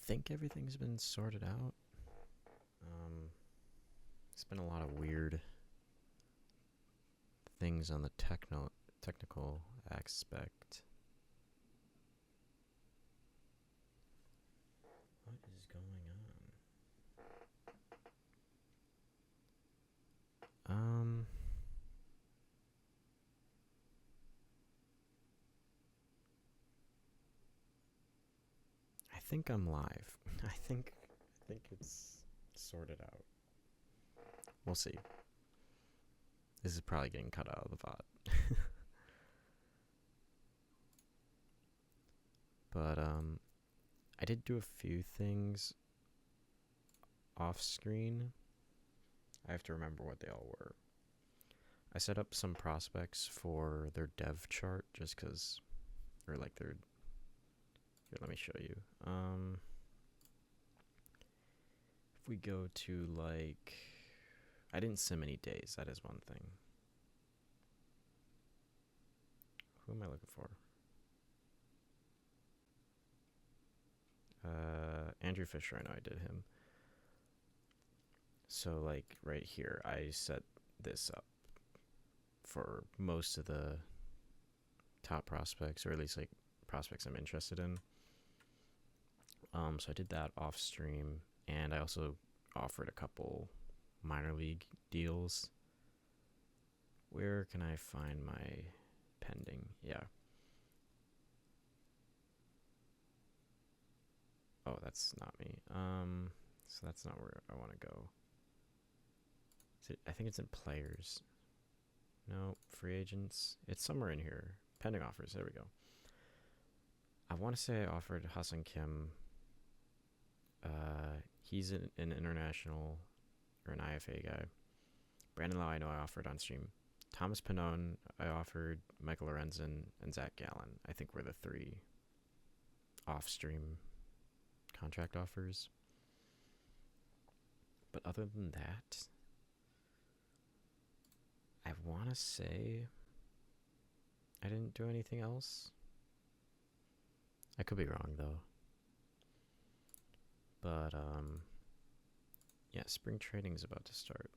think everything's been sorted out. It's been a lot of weird things on the technical aspect. What is going on? I think I'm live. I think it's sorted out. We'll see. This is probably getting cut out of the VOD. But I did do a few things off screen. I have to remember what they all were. I set up some prospects for their dev chart just because, or like their. Here, let me show you. If we go to like, I didn't sim any days. That is one thing. Who am I looking for? Andrew Fisher. I know I did him. So like right here, I set this up for most of the top prospects, or at least like prospects I'm interested in. So I did that off stream, and I also offered a couple minor league deals. Where can I find my pending? Yeah. Oh, that's not me. So that's not where I want to go. I think it's in players. No, free agents. It's somewhere in here. Pending offers. There we go. I want to say I offered Hassan Kim. He's an international or an IFA guy. Brandon Lau, I know I offered on stream. Thomas Pannone, I offered. Michael Lorenzen and Zach Gallen. I think were the three off-stream contract offers. But other than that, I want to say I didn't do anything else. I could be wrong, though. But, yeah, spring training is about to start.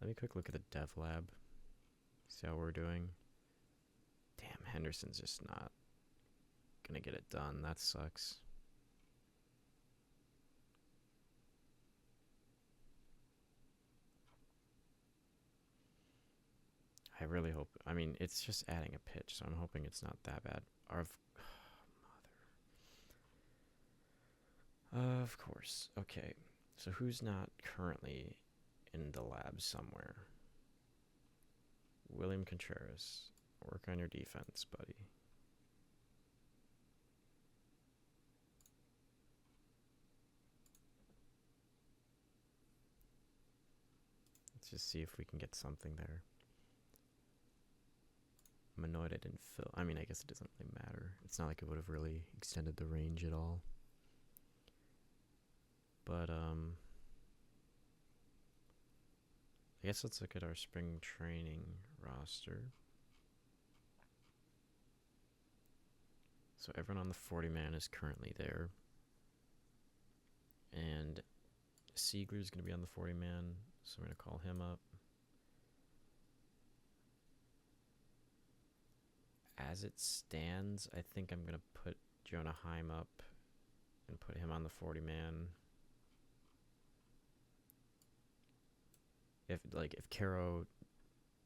Let me quick look at the dev lab. See how we're doing. Damn, Henderson's just not gonna get it done. That sucks. I really hope. I mean, it's just adding a pitch, so I'm hoping it's not that bad. Of course. Okay. So who's not currently in the lab somewhere? William Contreras. Work on your defense, buddy. Let's just see if we can get something there. I'm annoyed I didn't fill. I mean, I guess it doesn't really matter. It's not like it would have really extended the range at all. But, I guess let's look at our spring training roster. So everyone on the 40-man is currently there. And Siegler's going to be on the 40-man, so I'm going to call him up. As it stands, I think I'm going to put Jonah Heim up and put him on the 40-man. If Caro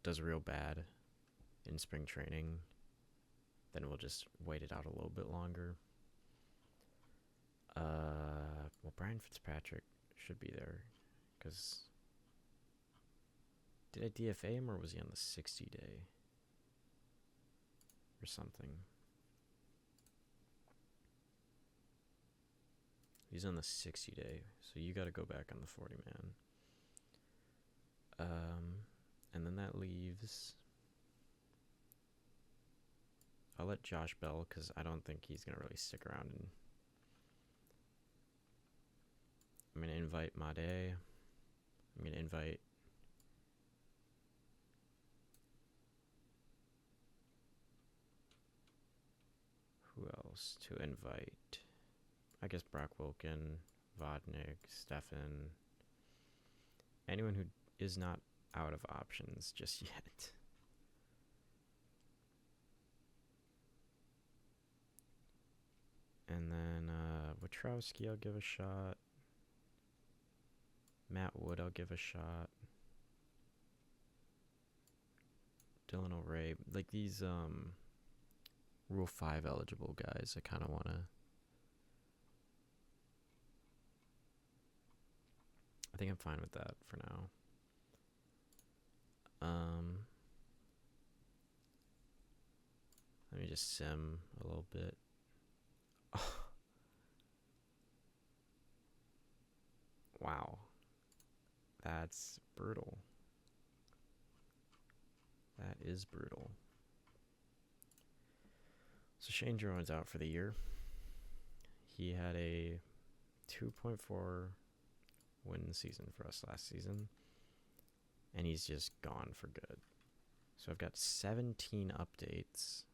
does real bad in spring training, then we'll just wait it out a little bit longer. Well, Brian Fitzpatrick should be there, because did I DFA him, or was he on the 60-day or something? He's on the 60-day, so you got to go back on the 40-man. And then that leaves. I'll let Josh Bell, because I don't think he's going to really stick around. And I'm going to invite Made. I'm going to invite. Who else to invite? I guess Brock Wilken, Vodnik, Stefan, anyone who is not out of options just yet. And then Wachowski, I'll give a shot. Matt Wood, I'll give a shot. Dylan O'Reilly, like these Rule 5 eligible guys, I kind of want to. I think I'm fine with that for now. Let me just sim a little bit. Wow. That's brutal. That is brutal. So Shane Drowan's out for the year. He had a 2.4 win season for us last season. And he's just gone for good. So I've got 17 updates.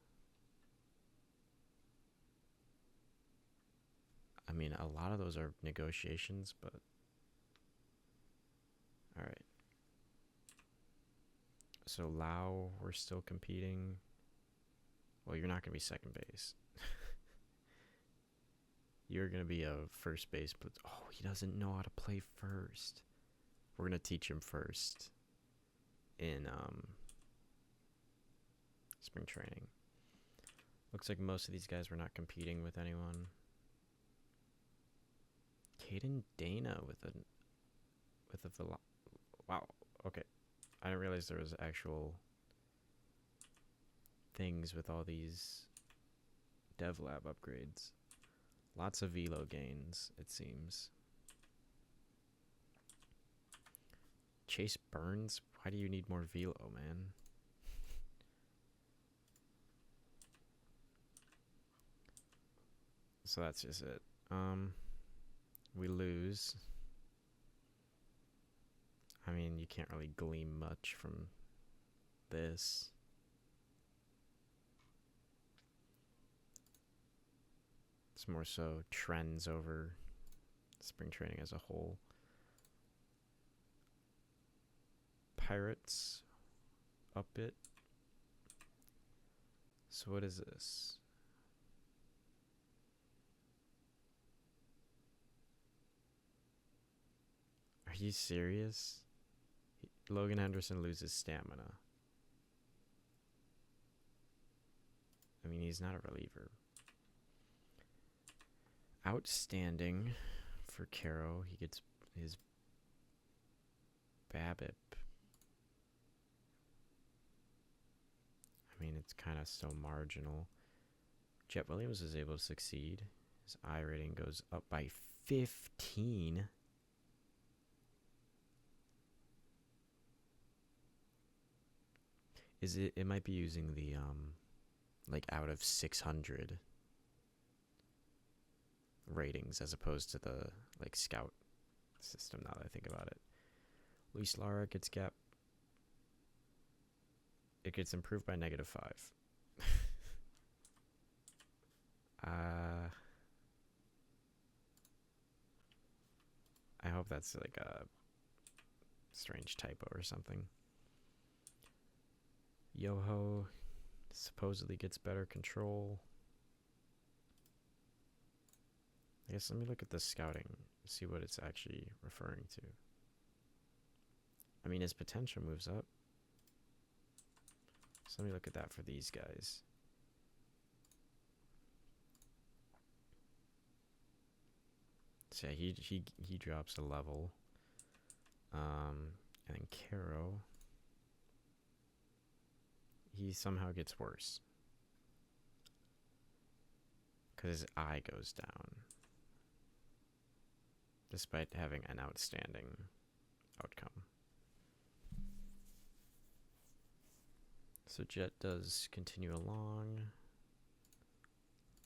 I mean, a lot of those are negotiations, but... Alright. So Lau, we're still competing. Well, you're not going to be second base. You're going to be a first base, but... Oh, he doesn't know how to play first. We're going to teach him first in spring training. Looks like most of these guys were not competing with anyone. Caden Dana with a wow, okay. I didn't realize there was actual things with all these dev lab upgrades. Lots of velo gains, it seems. Chase Burns? Why do you need more velo, man? So that's just it. We lose. I mean, you can't really glean much from this. It's more so trends over spring training as a whole. Pirates up it. So what is this? Are you serious? Logan Henderson loses stamina. I mean, he's not a reliever. Outstanding for Caro. He gets his BABIP. I mean, it's kind of so marginal. Jet Williams is able to succeed. His I rating goes up by 15. Is it? It might be using the like out of 600 ratings as opposed to the like scout system. Now that I think about it, Luis Lara gets gap. It gets improved by -5. I hope that's like a strange typo or something. Yoho supposedly gets better control. I guess let me look at the scouting, see what it's actually referring to. I mean, his potential moves up. So let me look at that for these guys. So yeah, he drops a level. And then Caro, he somehow gets worse because his eye goes down despite having an outstanding outcome. So Jet does continue along.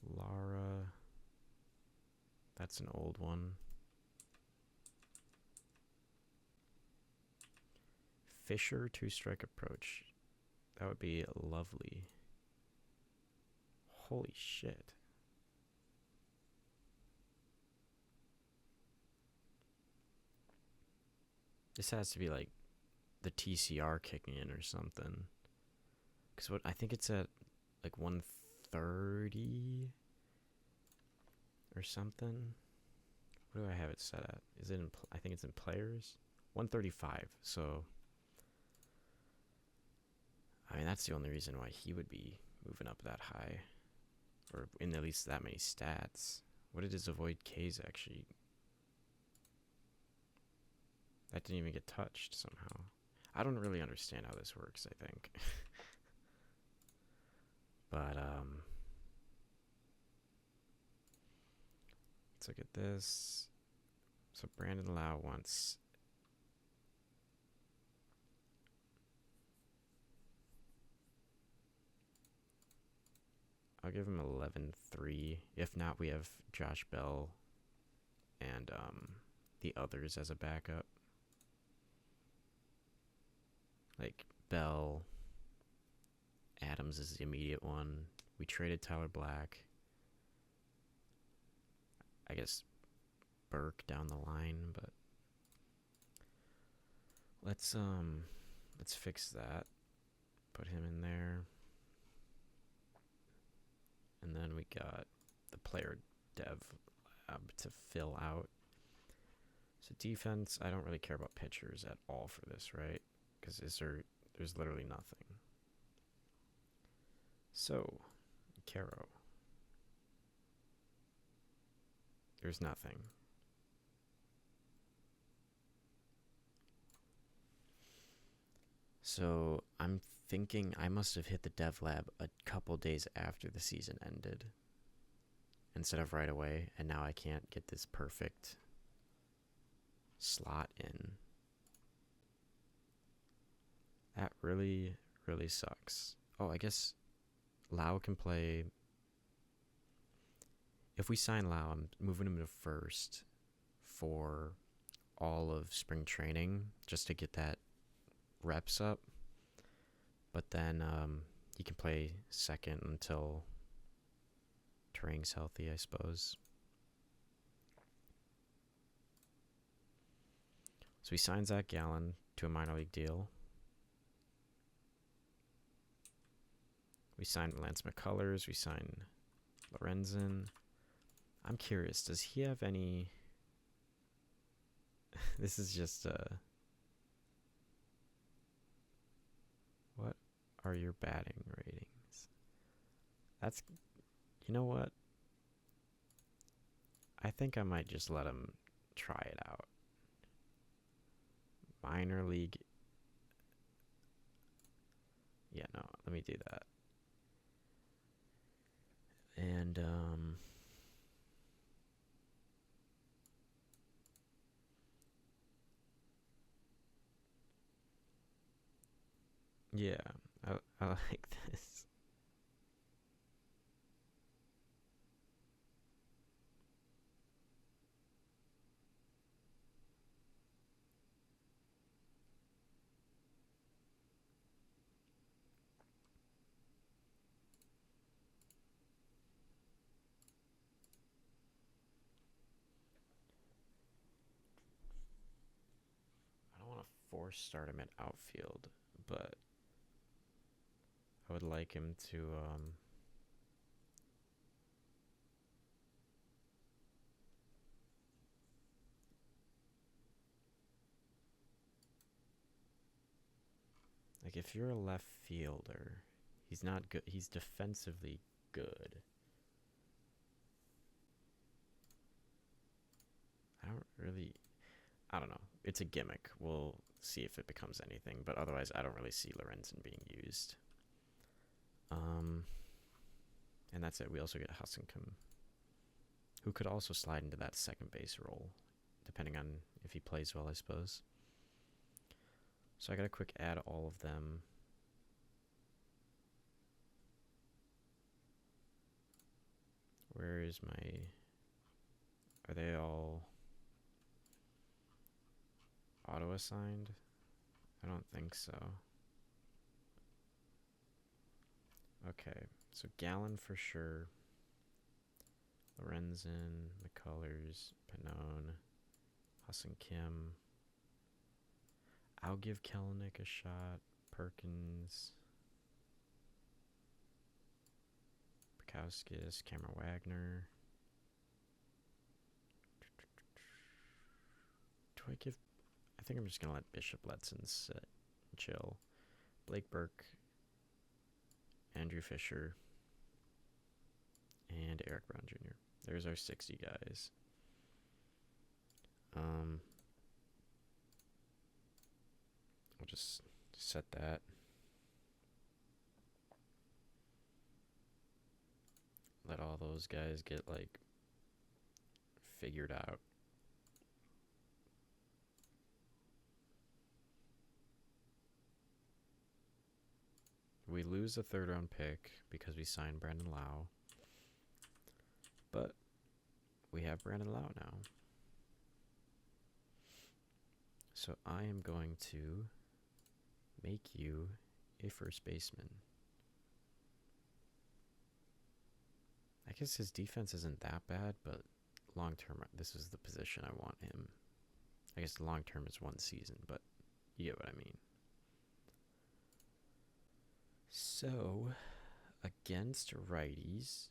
Lara, that's an old one. Fisher, 2-strike approach. That would be lovely. Holy shit. This has to be like the TCR kicking in or something. Because what I think it's at like 130 or something. What do I have it set at? Is it in? I think it's in players. 135. So, I mean, that's the only reason why he would be moving up that high, or in at least that many stats. What did his avoid Ks actually? That didn't even get touched somehow. I don't really understand how this works, I think. But, let's look at this. So Brandon Lau wants... I'll give him 11-3. If not, we have Josh Bell and the others as a backup. Like Bell, Adams is the immediate one. We traded Tyler Black. I guess Burke down the line, but let's fix that. Put him in there. And then we got the player dev lab to fill out. So defense, I don't really care about pitchers at all for this, right? Because there's literally nothing. So, Caro. There's nothing. So, I'm thinking I must have hit the dev lab a couple days after the season ended instead of right away, and now I can't get this perfect slot in. That really, really sucks. Oh, I guess Lau can play. If we sign Lau, I'm moving him to first for all of spring training just to get that reps up. But then he can play second until Turing's healthy, I suppose. So he signs Zach Gallen to a minor league deal. We signed Lance McCullers. We signed Lorenzen. I'm curious, does he have any... This is just... What are your batting ratings? That's... You know what? I think I might just let him try it out. Minor league... Yeah, no, let me do that. And, yeah, I like this. I don't want to force start him at outfield, but I would like him to, like, if you're a left fielder, he's not good. He's defensively good. I don't know. It's a gimmick. We'll see if it becomes anything. But otherwise, I don't really see Lorenzen being used. And that's it. We also get Hasenkum, who could also slide into that second base role, depending on if he plays well, I suppose. So I gotta quick add all of them. Where is my... Are they all auto-assigned? I don't think so. Okay, so Gallen for sure. Lorenzen, McCullers, Pannone, Hasenkim. I'll give Kelenic a shot. Perkins, Bukowskis, Cameron Wagner. Do I give... I think I'm just going to let Bishop Letson sit and chill. Blake Burke, Andrew Fisher, and Eric Brown Jr. There's our 60 guys. I'll just set that. Let all those guys get, like, figured out. We lose a third round pick because we signed Brandon Lau. But we have Brandon Lau now. So I am going to make you a first baseman. I guess his defense isn't that bad, but long term, this is the position I want him. I guess long term is one season, but you get what I mean. So, against righties,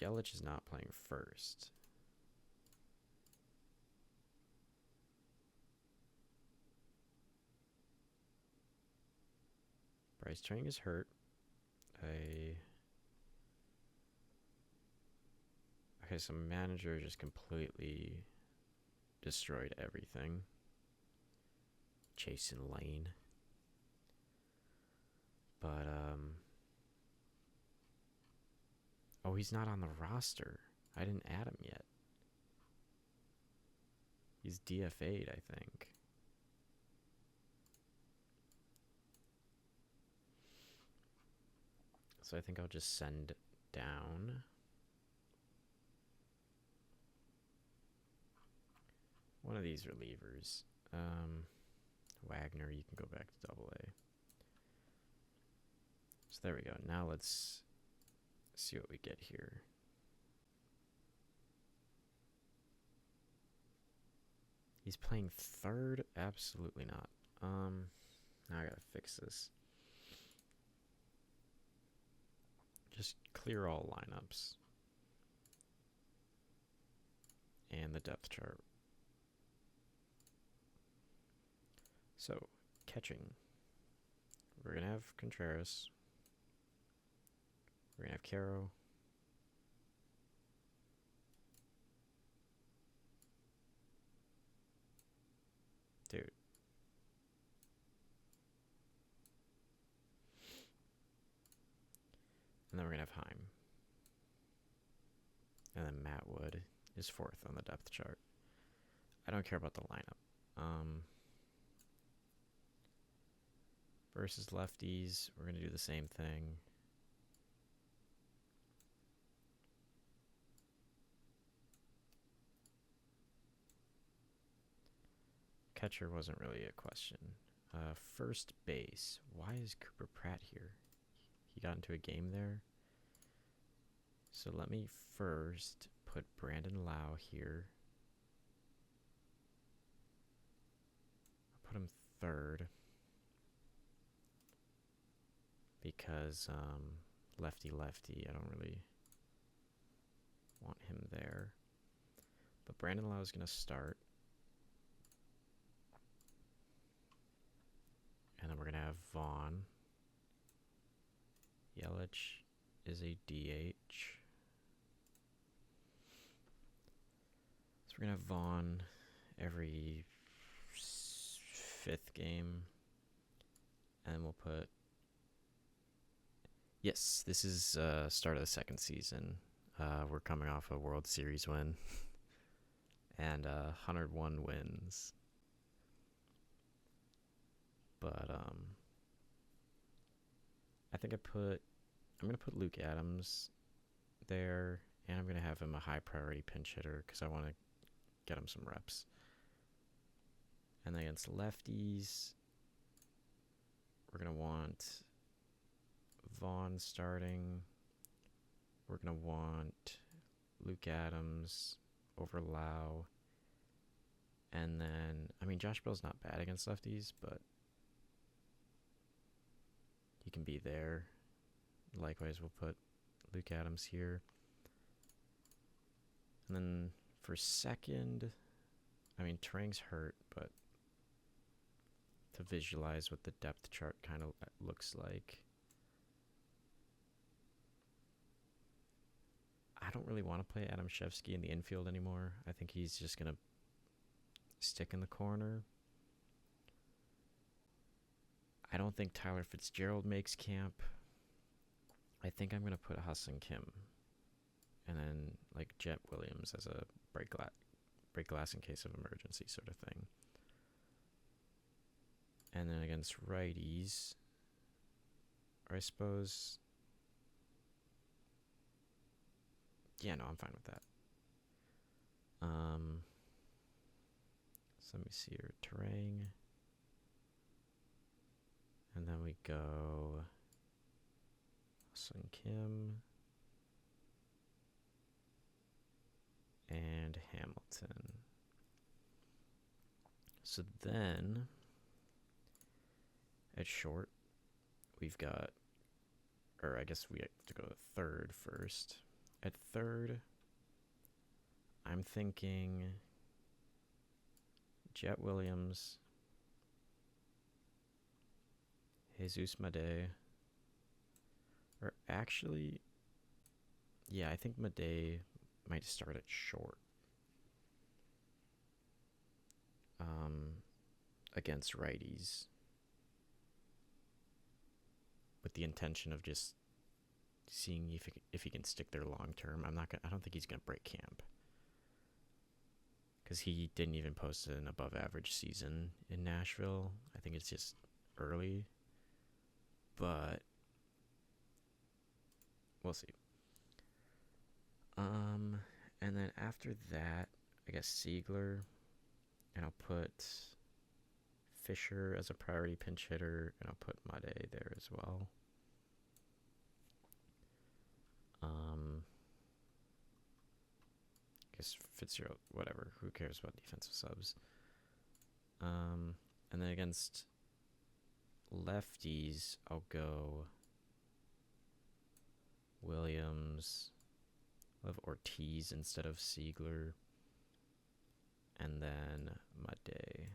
Yelich is not playing first. Bryce Trang is hurt. Okay, so manager just completely destroyed everything. Jason Lane. But, oh, he's not on the roster. I didn't add him yet. He's DFA'd, I think. So I think I'll just send down one of these relievers. Wagner, you can go back to AA. So there we go. Now let's see what we get here. He's playing third? Absolutely not. Now I gotta fix this. Just clear all lineups. And the depth chart. So, catching. We're gonna have Contreras. We're gonna have Caro. Dude. And then we're gonna have Heim. And then Matt Wood is fourth on the depth chart. I don't care about the lineup. Versus lefties, we're gonna do the same thing. Catcher wasn't really a question. First base. Why is Cooper Pratt here? He got into a game there. So let me first put Brandon Lau here. I'll put him third. Because lefty, I don't really want him there. But Brandon Lau is going to start. And then we're going to have Vaughn. Yelich is a DH. So we're going to have Vaughn every fifth game. And we'll put... Yes, this is start of the second season. We're coming off a World Series win. And 101 wins. But I think I'm going to put Luke Adams there, and I'm going to have him a high priority pinch hitter because I want to get him some reps. And then against lefties, we're going to want Vaughn starting. We're going to want Luke Adams over Lau. And then, I mean, Josh Bell's not bad against lefties, but he can be there. Likewise, we'll put Luke Adams here. And then for second, I mean, Terang's hurt, but to visualize what the depth chart kind of looks like, I don't really want to play Adam Shevsky in the infield anymore. I think he's just going to stick in the corner. I don't think Tyler Fitzgerald makes camp. I think I'm going to put Hassan Kim and then like Jet Williams as a break glass in case of emergency sort of thing. And then against righties, or I suppose, yeah, no, I'm fine with that. So let me see here, Terang. And then we go Sun Kim and Hamilton. So then at short, we've got, or I guess we have to go to third first. At third, I'm thinking Jet Williams, Jesus Made, or actually, yeah, I think Made might start at short against righties with the intention of just seeing if he can stick there long term. I don't think he's gonna break camp because he didn't even post an above average season in Nashville. I think it's just early, but we'll see. And then after that, I guess Siegler, and I'll put Fisher as a priority pinch hitter, and I'll put Made there as well. I guess Fitzgerald, whatever. Who cares about defensive subs? And then against lefties, I'll go Williams. I'll have Ortiz instead of Siegler. And then Made.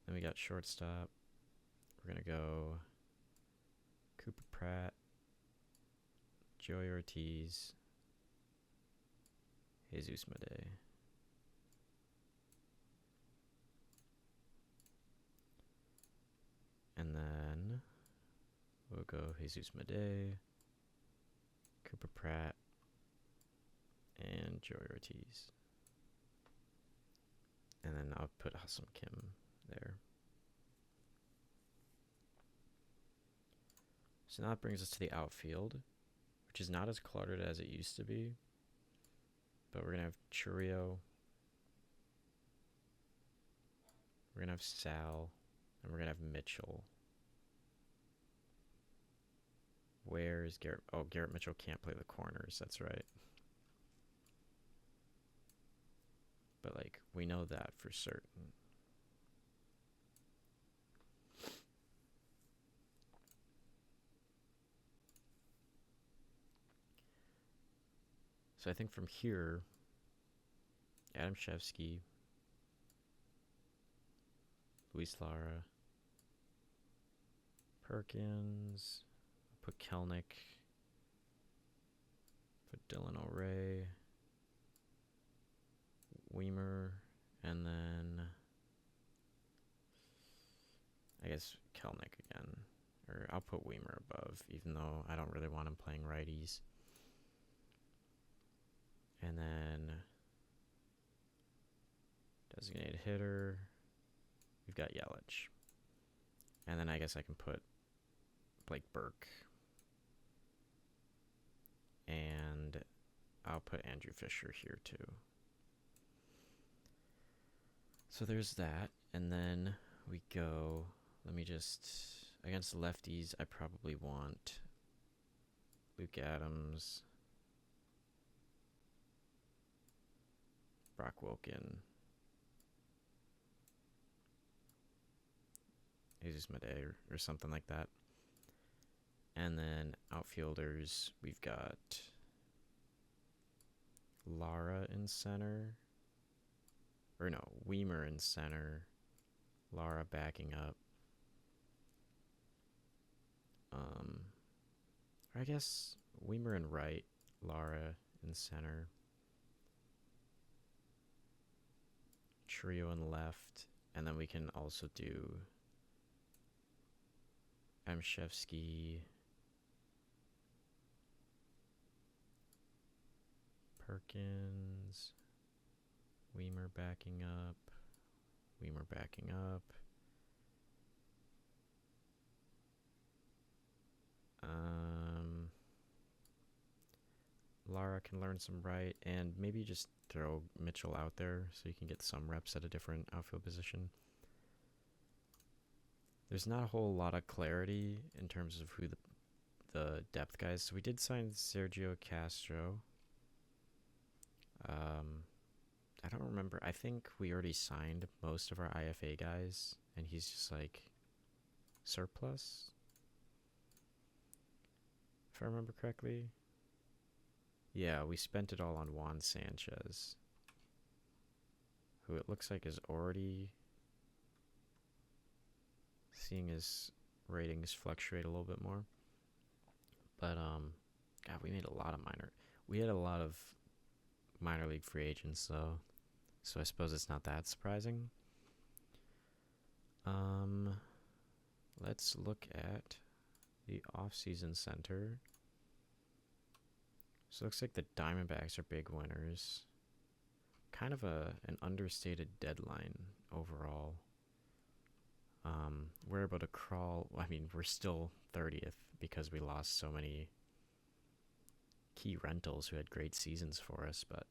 Then we got shortstop. We're going to go Cooper Pratt, Joey Ortiz, Jesus Made. And then we'll go Jesus Made, Cooper Pratt, and Joey Ortiz. And then I'll put Hassan Kim there. So now that brings us to the outfield, which is not as cluttered as it used to be. But we're going to have Churio. We're going to have Sal. And we're going to have Mitchell. Where is Garrett? Oh, Garrett Mitchell can't play the corners. That's right. But, like, we know that for certain. So I think from here, Adam Shevsky, Luis Lara, Perkins, put Kelnick, put Dylan O'Ray, Weimer, and then I guess Kelnick again. Or I'll put Weimer above, even though I don't really want him playing righties. And then designated hitter, we've got Yelich. And then I guess I can put Blake Burke. And I'll put Andrew Fisher here too. So there's that. And then we go, against lefties, I probably want Luke Adams, Brock Wilkin, Jesus Madej, or something like that. And then outfielders, we've got Lara in center. Or no, Weimer in center. Lara backing up. Or I guess Weimer in right, Lara in center. Trio in left. And then we can also do Mshevsky, Perkins, Weimer backing up, Weimer backing up. Lara can learn some right, and maybe just throw Mitchell out there so you can get some reps at a different outfield position. There's not a whole lot of clarity in terms of who the depth guys. So we did sign Sergio Castro. I don't remember. I think we already signed most of our IFA guys, and he's just like surplus, if I remember correctly. Yeah, we spent it all on Juan Sanchez, who it looks like is already seeing his ratings fluctuate a little bit more. But God, we made a lot of we had a lot of minor league free agents though, so I suppose it's not that surprising. Let's look at the off-season center. So it looks like the Diamondbacks are big winners. Kind of an understated deadline overall. We're able to crawl. I mean, we're still 30th because we lost so many key rentals who had great seasons for us, but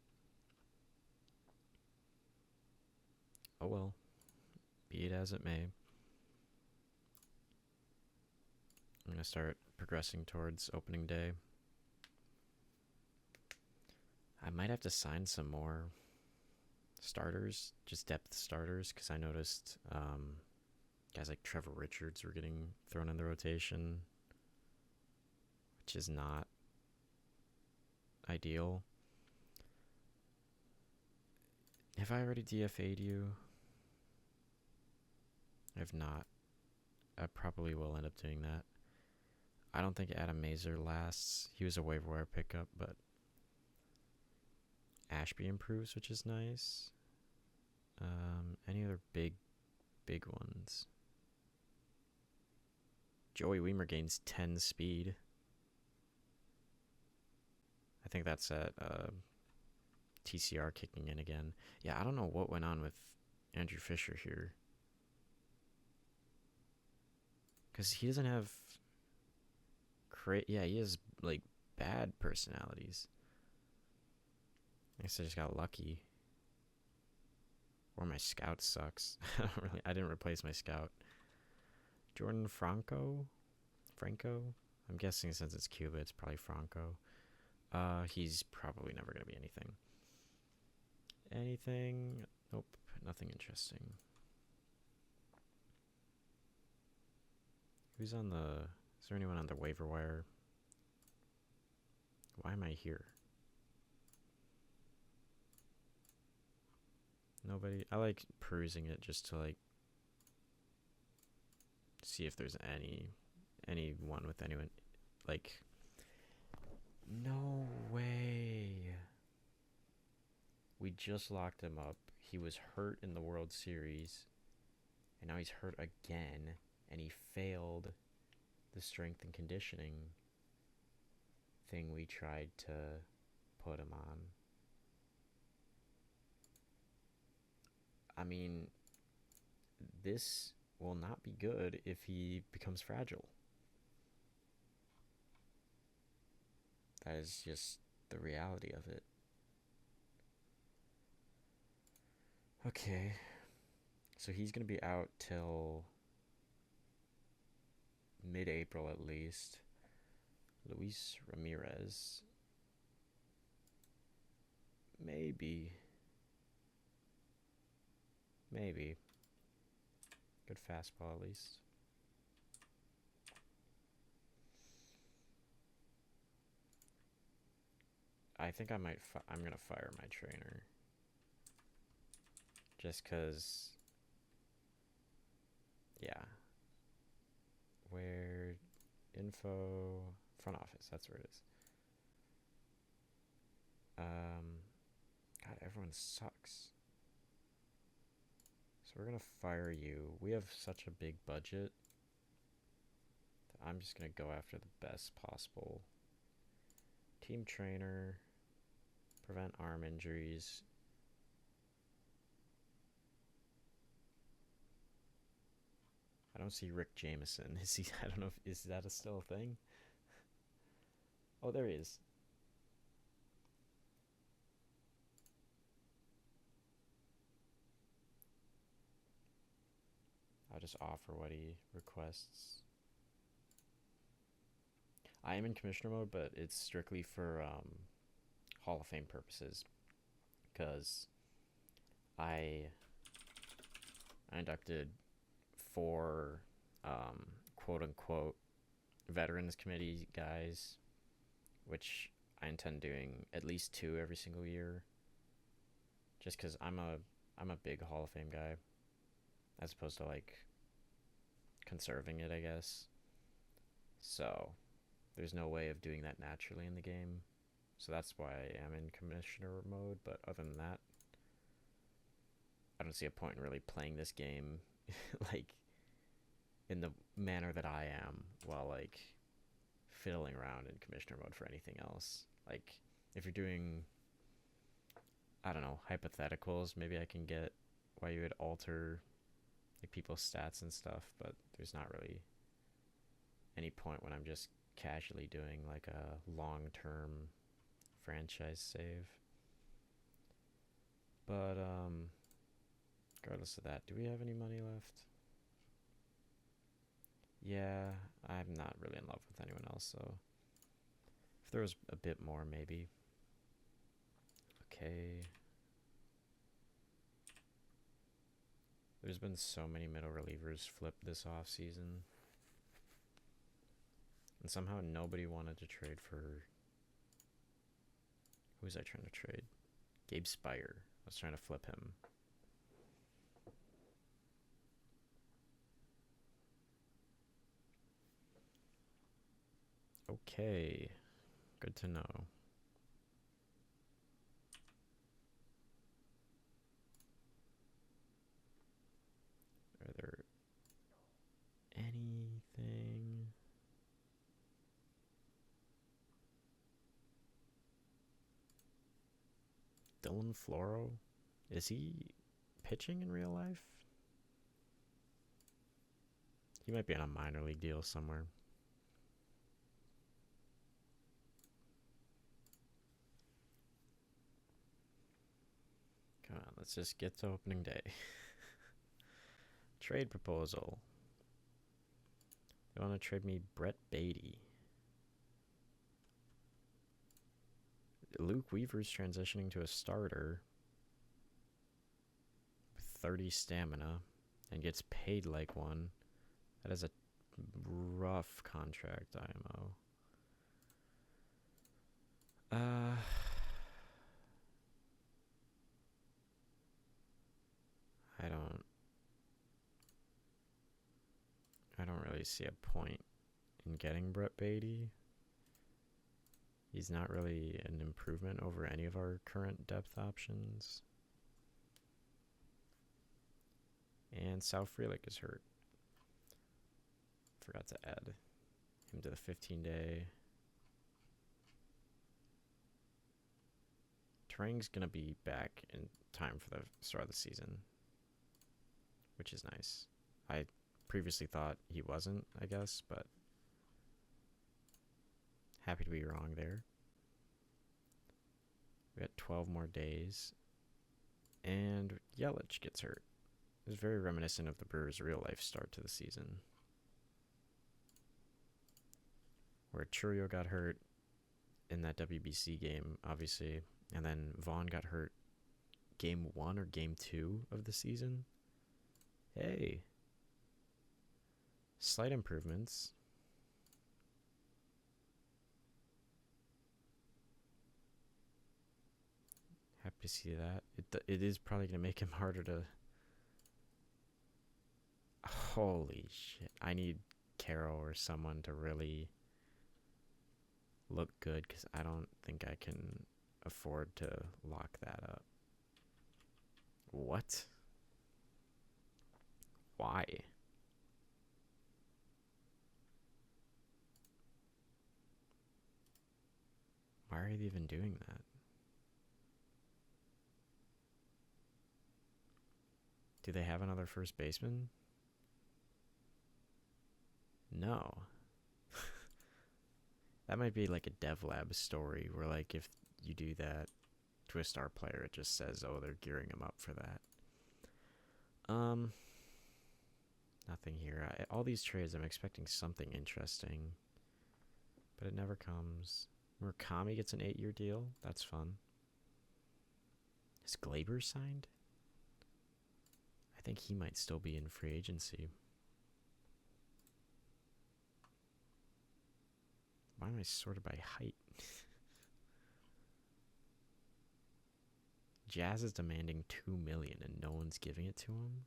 oh well, be it as it may. I'm going to start progressing towards opening day. I might have to sign some more starters, just depth starters, because I noticed guys like Trevor Richards were getting thrown in the rotation, which is not ideal. Have I already DFA'd you? I have not. I probably will end up doing that. I don't think Adam Mazur lasts. He was a waiver wire pickup, but Ashby improves, which is nice. Any other big ones? Joey Weimer gains 10 speed. I think that's at TCR kicking in again. Yeah, I don't know what went on with Andrew Fisher here. Because he doesn't have... Yeah, he has, like, bad personalities. I guess I just got lucky. Or my scout sucks. I didn't replace my scout. Jordan Franco? I'm guessing since it's Cuba, it's probably Franco. He's probably never going to be anything. Anything? Nope, nothing interesting. Is there anyone on the waiver wire? Why am I here? Nobody? I like perusing it just to like see if there's anyone with anyone. Like, no way. We just locked him up. He was hurt in the World Series, and now he's hurt again, and he failed the strength and conditioning thing we tried to put him on. I mean, this will not be good if he becomes fragile. That is just the reality of it. Okay. So he's going to be out till mid-April at least. Luis Ramirez. Maybe. Maybe. Good fastball, at least. I think I might. I'm gonna fire my trainer. Just cause. Yeah. Where info front office? That's where it is. God, everyone sucks. So we're gonna fire you. We have such a big budget that I'm just gonna go after the best possible team trainer. Prevent arm injuries. I don't see Rick Jameson. Is he? I don't know. Is that still a thing? Oh, there he is. I'll just offer what he requests. I am in commissioner mode, but it's strictly for Hall of Fame purposes. Because I inducted 4 quote unquote veterans committee guys, which I intend doing at least 2 every single year. Just because I'm a big Hall of Fame guy, as opposed to like conserving it, I guess. So there's no way of doing that naturally in the game. So that's why I am in commissioner mode. But other than that, I don't see a point in really playing this game like in the manner that I am while like fiddling around in commissioner mode for anything else. Like if you're doing, I don't know, hypotheticals, maybe I can get why you would alter like people's stats and stuff, but there's not really any point when I'm just casually doing like a long-term franchise save. But regardless of that, do we have any money left? Yeah, I'm not really in love with anyone else, so if there was a bit more, maybe. Okay. There's been so many middle relievers flipped this off season. And somehow nobody wanted to trade for... Who was I trying to trade? Gabe Spire. I was trying to flip him. Okay. Good to know. Are there anything? Dylan Floro? Is he pitching in real life? He might be on a minor league deal somewhere. Come on, let's just get to opening day. Trade proposal. You want to trade me Brett Beatty? Luke Weaver's transitioning to a starter with 30 stamina and gets paid like one. That is a rough contract, IMO. I don't really see a point in getting Brett Beatty. He's not really an improvement over any of our current depth options. And Sal Frelick is hurt. Forgot to add him to the 15-day. Turang's going to be back in time for the start of the season, which is nice. I previously thought he wasn't, I guess, but happy to be wrong there. We got 12 more days. And Yelich gets hurt. It was very reminiscent of the Brewers' real-life start to the season, where Churio got hurt in that WBC game, obviously, and then Vaughn got hurt game 1 or game 2 of the season. Hey, slight improvements. Happy to see that. It is probably going to make him harder to... Holy shit. I need Carroll or someone to really look good because I don't think I can afford to lock that up. What? Why? Why are they even doing that? Do they have another first baseman? No. That might be like a dev lab story where, like, if you do that to a star player, it just says, oh, they're gearing him up for that. Nothing here. All these trades, I'm expecting something interesting, but it never comes. Murakami gets an 8-year deal. That's fun. Is Glaber signed? I think he might still be in free agency. Why am I sorted by height? Jazz is demanding $2 million and no one's giving it to him?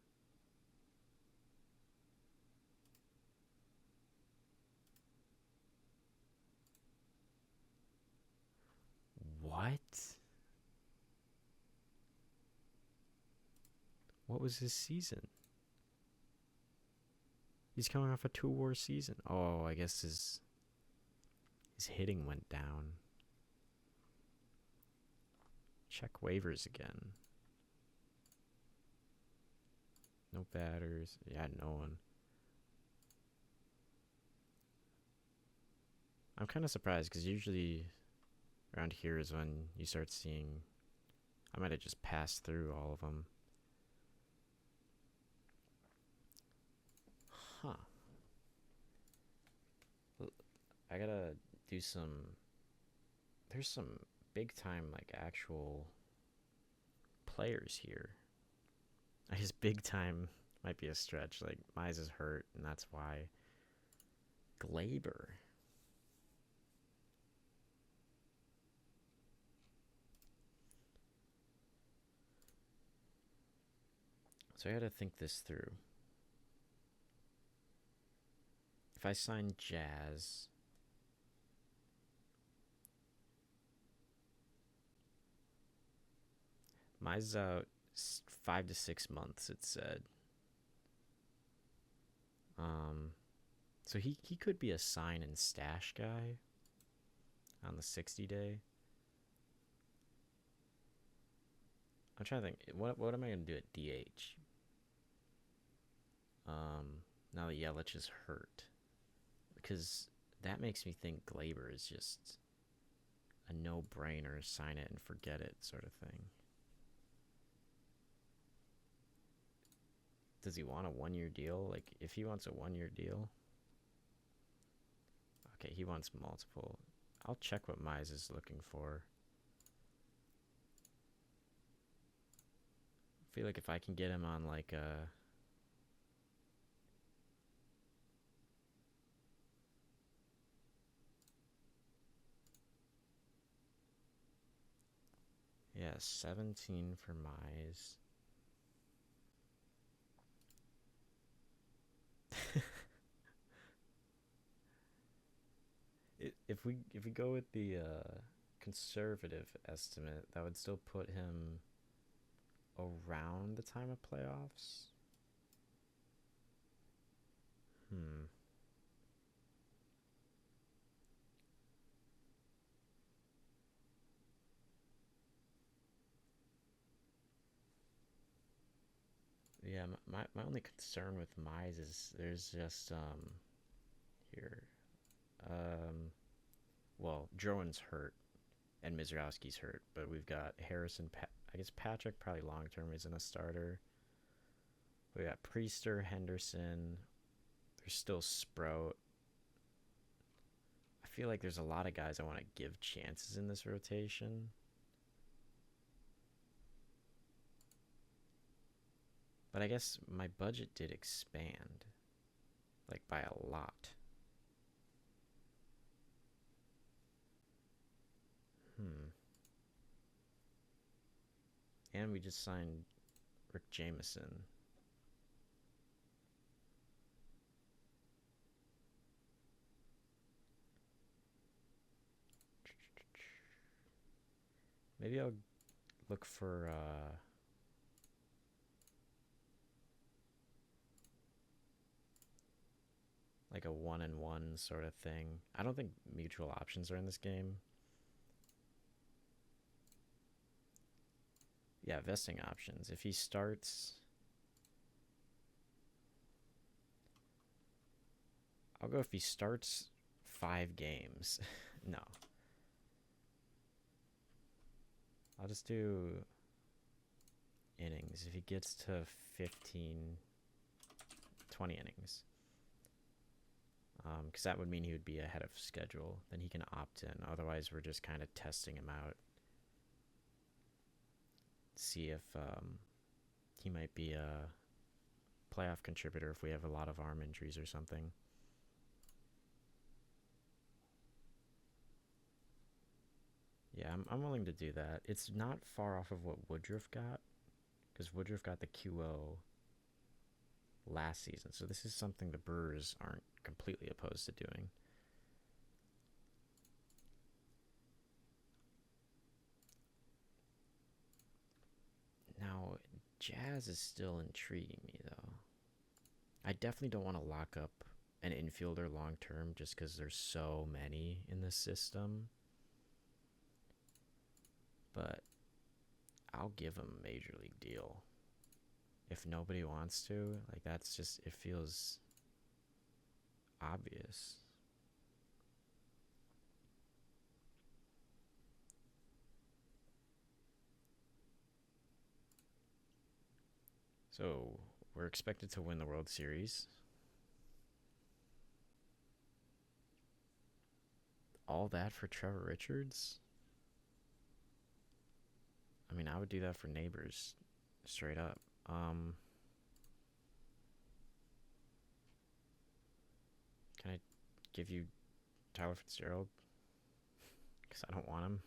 What? What was his season? He's coming off a 2-war season. Oh, I guess his hitting went down. Check waivers again. No batters. Yeah, no one. I'm kind of surprised because usually around here is when you start seeing... I might have just passed through all of them. Huh. I gotta do some... There's some big time, like, actual players here. I guess big time might be a stretch. Like, Mize is hurt, and that's why. Glaber. So I gotta think this through. If I sign Jazz... Mize out 5 to 6 months, it said. So he could be a sign and stash guy on the 60-day. I'm trying to think. What am I going to do at DH? Now that Yelich is hurt. Because that makes me think Glaber is just a no-brainer, sign it and forget it sort of thing. Does he want a 1-year deal? Like, if he wants a 1-year deal... Okay, he wants multiple. I'll check what Mize is looking for. I feel like if I can get him on, like, a... Yeah, 17 for Mize. If we go with the conservative estimate, that would still put him around the time of playoffs. Yeah, my only concern with Mize is there's just here well, Drowan's hurt and Mizrowski's hurt, but we've got Harrison. I guess Patrick probably long term isn't a starter. We got Priester, Henderson. There's still Sprout. I feel like there's a lot of guys I want to give chances in this rotation. But I guess my budget did expand, like by a lot. Hmm. And we just signed Rick Jameson. Maybe I'll look for like a 1-and-1 sort of thing. I don't think mutual options are in this game. Yeah, vesting options. If he starts, I'll go if he starts 5 games. No. I'll just do innings. If he gets to 15, 20 innings. Because that would mean he would be ahead of schedule. Then he can opt in. Otherwise, we're just kind of testing him out. See if he might be a playoff contributor if we have a lot of arm injuries or something. Yeah, I'm willing to do that. It's not far off of what Woodruff got, because Woodruff got the QO last season. So this is something the Brewers aren't completely opposed to doing. Now, Jazz is still intriguing me, though. I definitely don't want to lock up an infielder long term just because there's so many in the system. But I'll give him a major league deal. If nobody wants to, like, that's just, it feels obvious. So, we're expected to win the World Series. All that for Trevor Richards? I mean, I would do that for Neighbors, straight up. Can I give you Tyler Fitzgerald? Because I don't want him.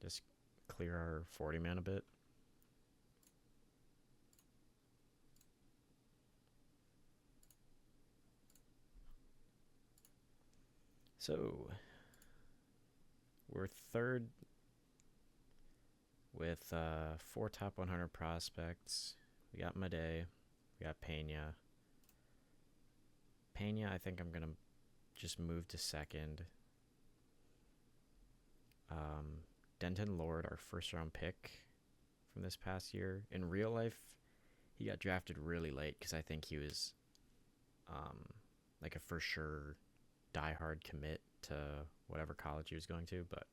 Just clear our 40 man a bit. So, we're third with 4 top 100 prospects. We got Made. We got Pena. Pena, I think I'm going to just move to second. Denton Lord, our first round pick from this past year. In real life, he got drafted really late because I think he was like a for sure diehard commit to whatever college he was going to, but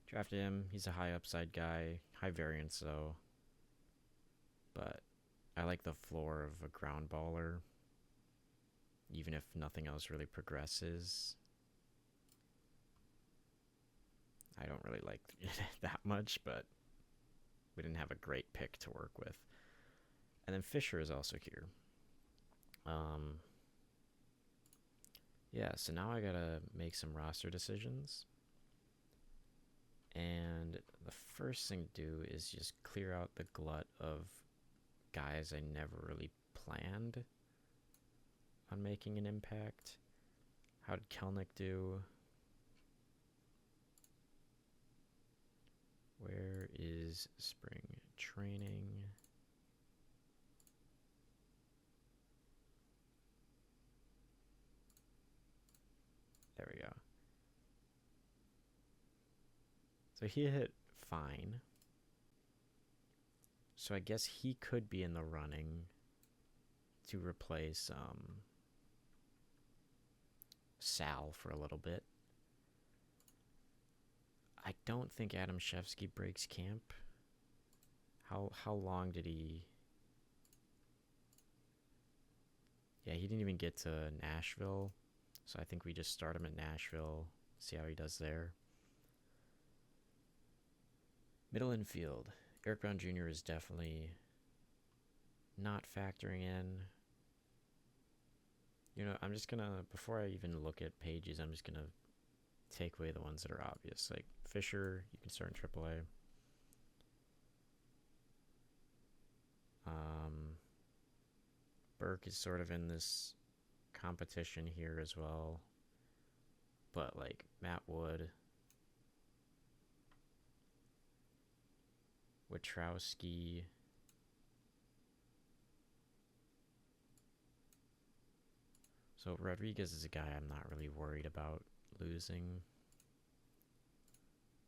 drafted him. He's a high upside guy, high variance though, but I like the floor of a ground baller, even if nothing else really progresses. I don't really like that much, but we didn't have a great pick to work with. And then Fisher is also here. Yeah, so now I gotta make some roster decisions. And the first thing to do is just clear out the glut of guys I never really planned on making an impact. How did Kelnick do? Where is spring training? There we go. So he hit fine. So I guess he could be in the running to replace Sal for a little bit. I don't think Adam Shevsky breaks camp. How long did he... Yeah, he didn't even get to Nashville. So I think we just start him at Nashville, see how he does there. Middle infield. Eric Brown Jr. is definitely not factoring in. I'm just gonna, before I even look at pages, I'm just gonna take away the ones that are obvious. Like Fisher, you can start in AAA. Burke is sort of in this competition here as well. But like Matt Wood, Witrowski, so Rodriguez is a guy I'm not really worried about losing.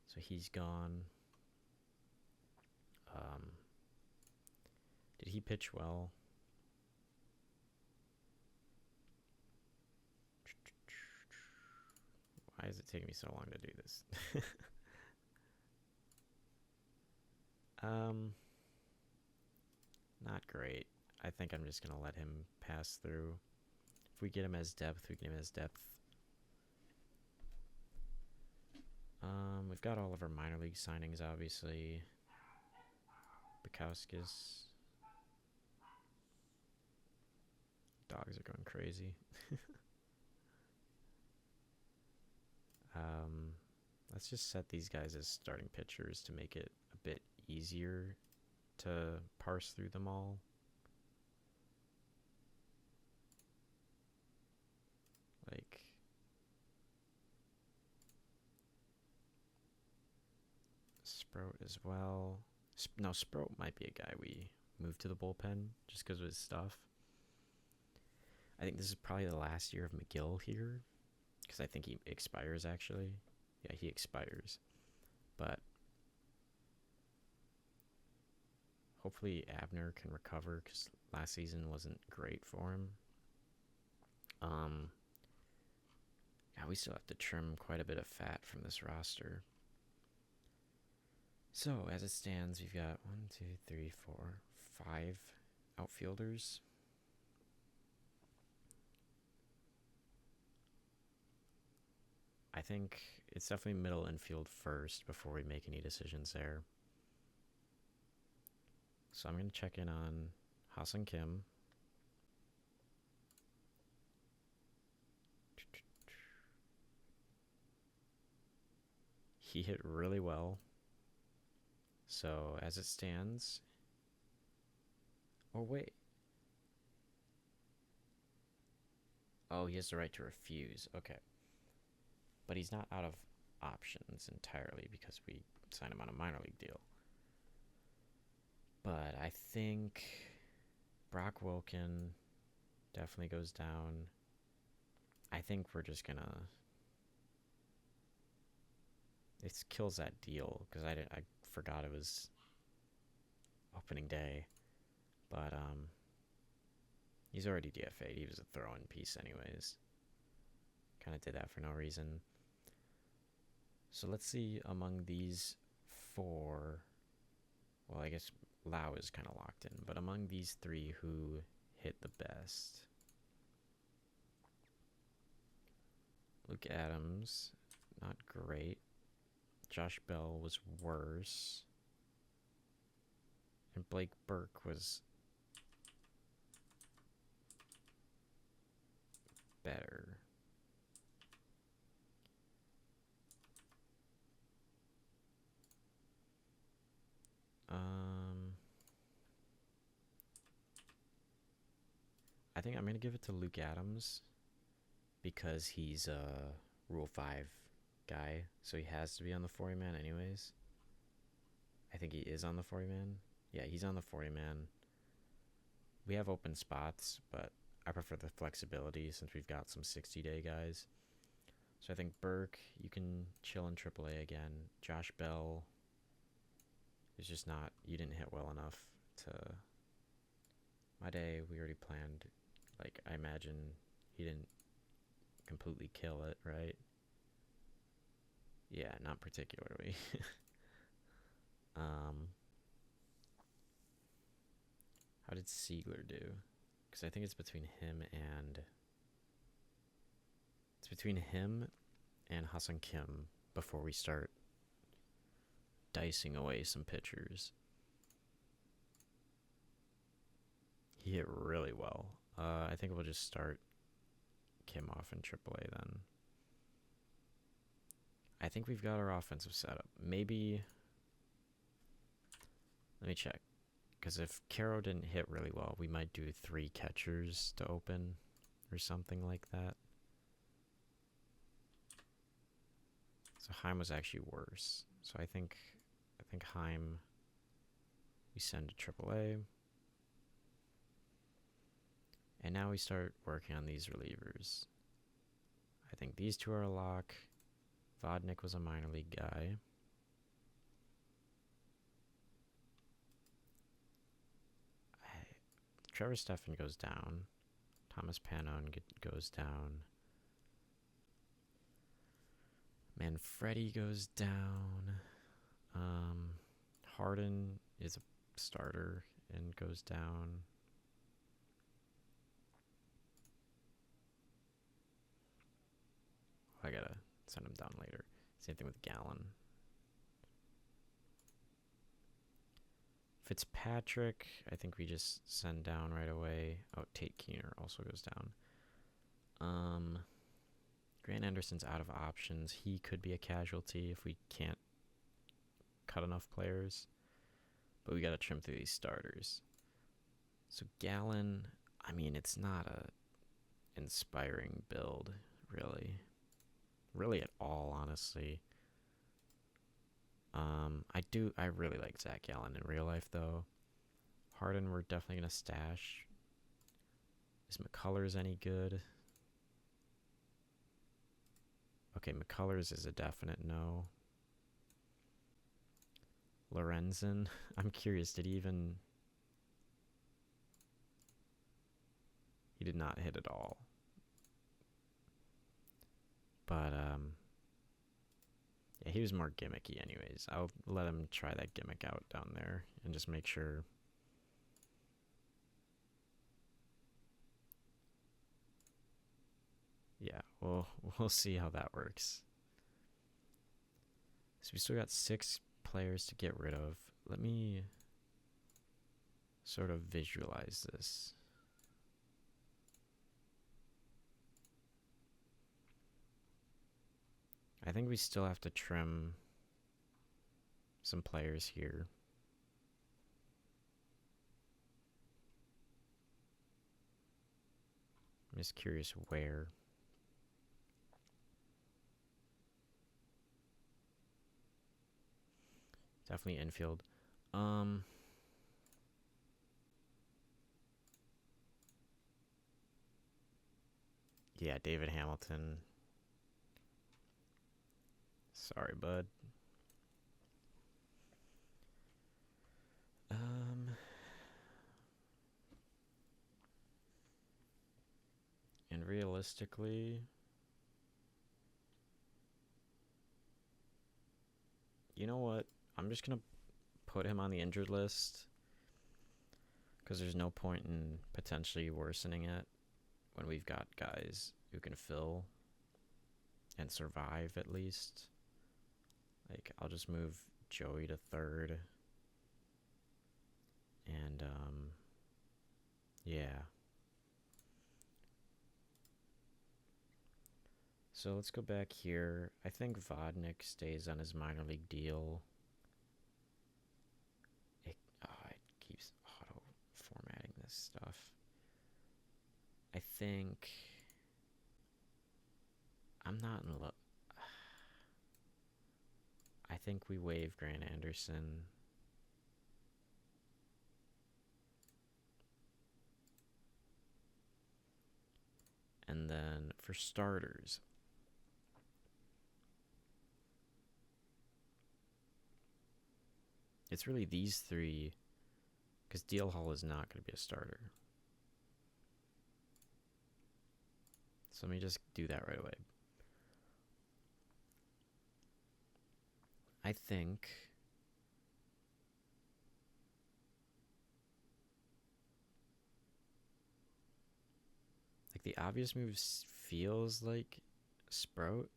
So he's gone. Did he pitch well? Why is it taking me so long to do this? Not great. I think I'm just going to let him pass through. If we get him as depth, we get him as depth. We've got all of our minor league signings, obviously. Bukowskis. Dogs are going crazy. Let's just set these guys as starting pitchers to make it a bit easier to parse through them all. Like, Sprout as well. No, Sprout might be a guy we move to the bullpen just because of his stuff. I think this is probably the last year of McGill here, because I think he expires, actually. Yeah, he expires. But hopefully Abner can recover, because last season wasn't great for him. Yeah, we still have to trim quite a bit of fat from this roster. So, as it stands, we've got 5 outfielders. I think it's definitely middle infield first before we make any decisions there. So I'm going to check in on Ha-Seong Kim. He hit really well. So as it stands... Oh, wait. Oh, he has the right to refuse. Okay. But he's not out of options entirely because we signed him on a minor league deal. But I think Brock Wilken definitely goes down. I think we're just gonna... It kills that deal because I forgot it was opening day. But he's already DFA'd. He was a throw-in piece anyways. Kind of did that for no reason. So let's see among these 4. Well, I guess Lau is kind of locked in. But among these 3, who hit the best? Luke Adams, not great. Josh Bell was worse. And Blake Burke was better. I think I'm going to give it to Luke Adams because he's a Rule 5 guy, so he has to be on the 40-man anyways. I think he is on the 40-man. Yeah, he's on the 40-man. We have open spots, but I prefer the flexibility since we've got some 60-day guys. So I think Burke, you can chill in AAA again. Josh Bell is just not... You didn't hit well enough to... My day, we already planned... Like, I imagine he didn't completely kill it, right? Yeah, not particularly. How did Siegler do? Because I think it's between him and... It's between him and Ha-Seong Kim before we start dicing away some pitchers. He hit really well. I think we'll just start Kim off in AAA then. I think we've got our offensive setup. Maybe, let me check. Because if Caro didn't hit really well, we might do 3 catchers to open or something like that. So Heim was actually worse. So I think Heim we send to AAA. And now we start working on these relievers. I think these 2 are a lock. Vodnik was a minor league guy. Trevor Stephan goes down. Thomas Panon goes down. Manfredi goes down. Harden is a starter and goes down. I gotta send him down later. Same thing with Gallon. Fitzpatrick, I think we just send down right away. Oh, Tate Keener also goes down. Grant Anderson's out of options. He could be a casualty if we can't cut enough players. But we gotta trim through these starters. So Gallon, I mean, it's not a inspiring build, really. Really at all, honestly. I really like Zach Gallen in real life, though. Harden, we're definitely going to stash. Is McCullers any good? Okay, McCullers is a definite no. Lorenzen, I'm curious, did he even... He did not hit at all. But, yeah, he was more gimmicky anyways. I'll let him try that gimmick out down there and just make sure. Yeah, we'll see how that works. So we still got 6 players to get rid of. Let me sort of visualize this. I think we still have to trim some players here. I'm just curious where. Definitely infield. Yeah, David Hamilton. Sorry, bud. And realistically, you know what? I'm just gonna put him on the injured list because there's no point in potentially worsening it when we've got guys who can fill and survive at least. Like, I'll just move Joey to third. And, yeah. So let's go back here. I think Vodnik stays on his minor league deal. It keeps auto-formatting this stuff. I think... I'm not in love. I think we waive Grant Anderson. And then for starters, it's really these 3, because Deal Hall is not going to be a starter. So let me just do that right away. I think like the obvious move feels like Sprout.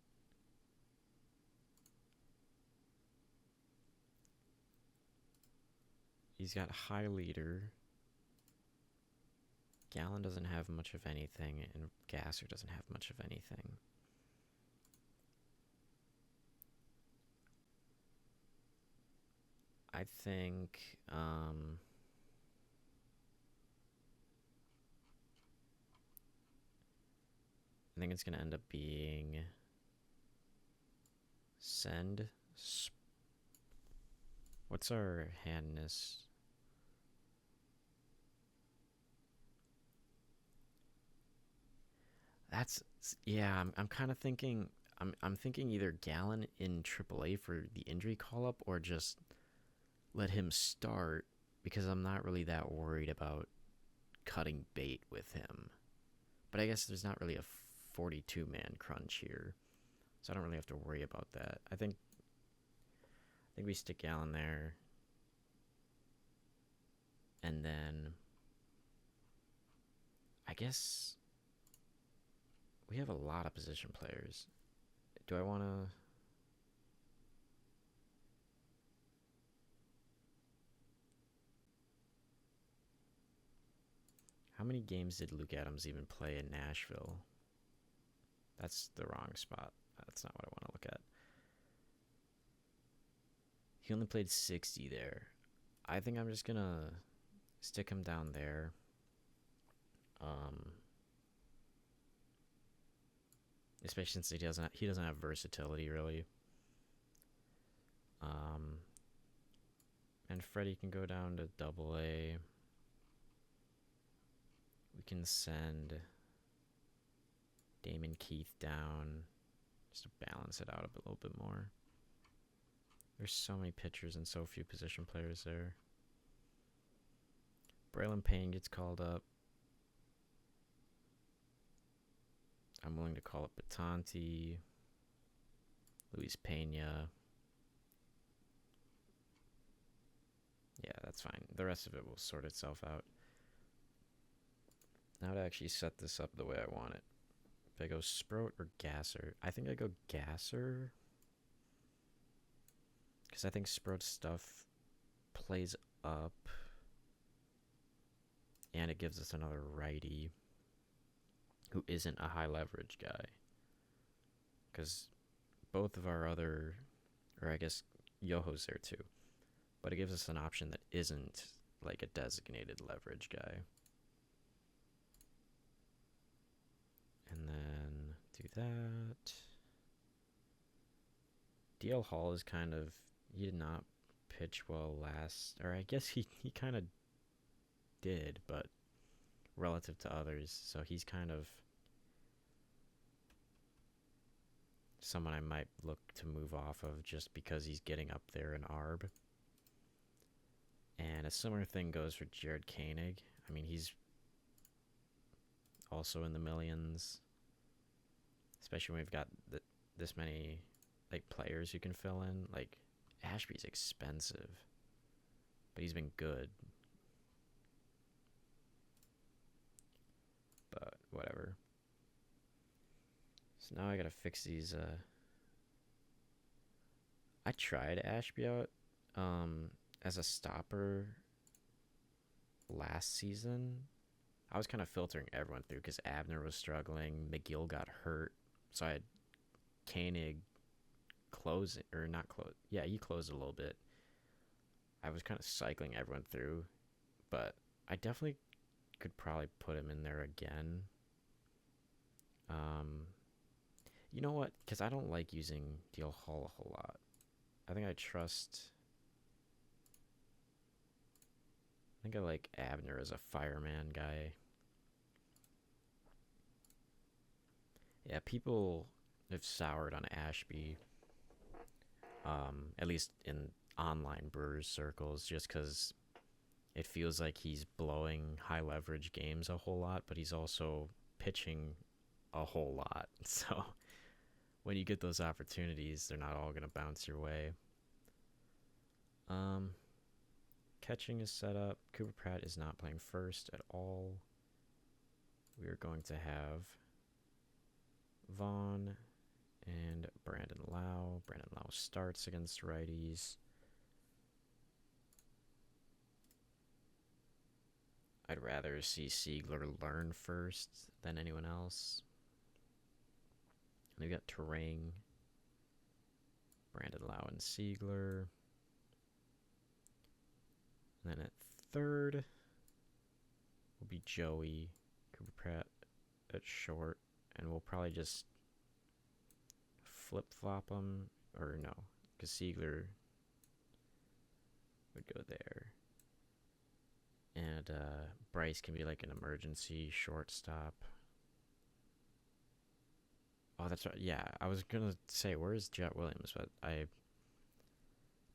He's got high leader. Gallon doesn't have much of anything, and Gasser doesn't have much of anything. I think, I think it's gonna end up being send. What's our handness? That's yeah. I'm kind of thinking. I'm thinking either Gallon in AAA for the injury call up, or just let him start because I'm not really that worried about cutting bait with him. But I guess there's not really a 42-man crunch here, so I don't really have to worry about that. I think we stick Gallon there, and then I guess we have a lot of position players. Do I want to? How many games did Luke Adams even play in Nashville? That's the wrong spot. That's not what I want to look at. He only played 60 there. I think I'm just going to stick him down there. Especially since he doesn't have versatility really. And Freddie can go down to AA. We can send Damon Keith down just to balance it out a little bit more. There's so many pitchers and so few position players there. Braylon Payne gets called up. I'm willing to call up Batanti, Luis Pena. Yeah, that's fine. The rest of it will sort itself out. Now to actually set this up the way I want it. If I go Sprout or Gasser, I think I go Gasser. Because I think Sprout's stuff plays up. And it gives us another righty who isn't a high leverage guy. Because both of our other, or I guess Yoho's there too. But it gives us an option that isn't like a designated leverage guy. And then do that. DL Hall is kind of, he did not pitch well last, or I guess he kind of did, but relative to others. So he's kind of someone I might look to move off of just because he's getting up there in ARB. And a similar thing goes for Jared Koenig. I mean, he's also in the millions, especially when we've got this many like players you can fill in. Like Ashby's expensive, but he's been good. But whatever. So now I gotta fix these. I tried Ashby out as a stopper last season. I was kind of filtering everyone through because Abner was struggling. McGill got hurt. So I had Koenig closing, or not close. Yeah, he closed a little bit. I was kind of cycling everyone through. But I definitely could probably put him in there again. You know what? Because I don't like using DL Hall a whole lot. I think I like Abner as a fireman guy. Yeah, people have soured on Ashby, at least in online Brewers circles, just because it feels like he's blowing high leverage games a whole lot, but he's also pitching a whole lot. So when you get those opportunities, they're not all going to bounce your way. Catching is set up. Cooper Pratt is not playing first at all. We are going to have Vaughn and Brandon Lau. Brandon Lau starts against righties. I'd rather see Siegler learn first than anyone else. And we got Terang, Brandon Lau, and Siegler. And then at third will be Joey, Cooper Pratt at short, and we'll probably just flip-flop them, or no, because Siegler would go there. And Bryce can be like an emergency shortstop. Oh, that's right. Yeah, I was going to say, where's Jet Williams? But I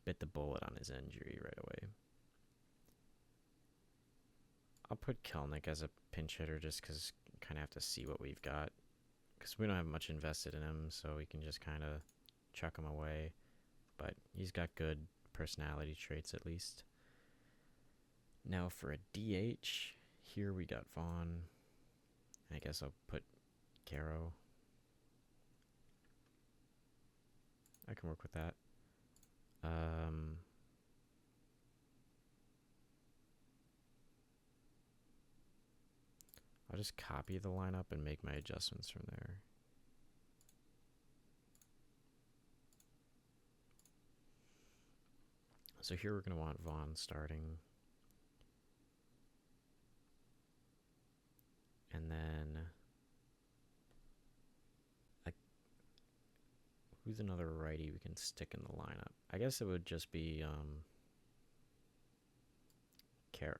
bit the bullet on his injury right away. I'll put Kelnick as a pinch hitter just because kind of have to see what we've got. Because we don't have much invested in him, so we can just kind of chuck him away. But he's got good personality traits at least. Now for a DH, here we got Vaughn. I guess I'll put Caro. I can work with that. I'll just copy the lineup and make my adjustments from there. So here we're going to want Vaughn starting. And then, who's another righty we can stick in the lineup? I guess it would just be Caro.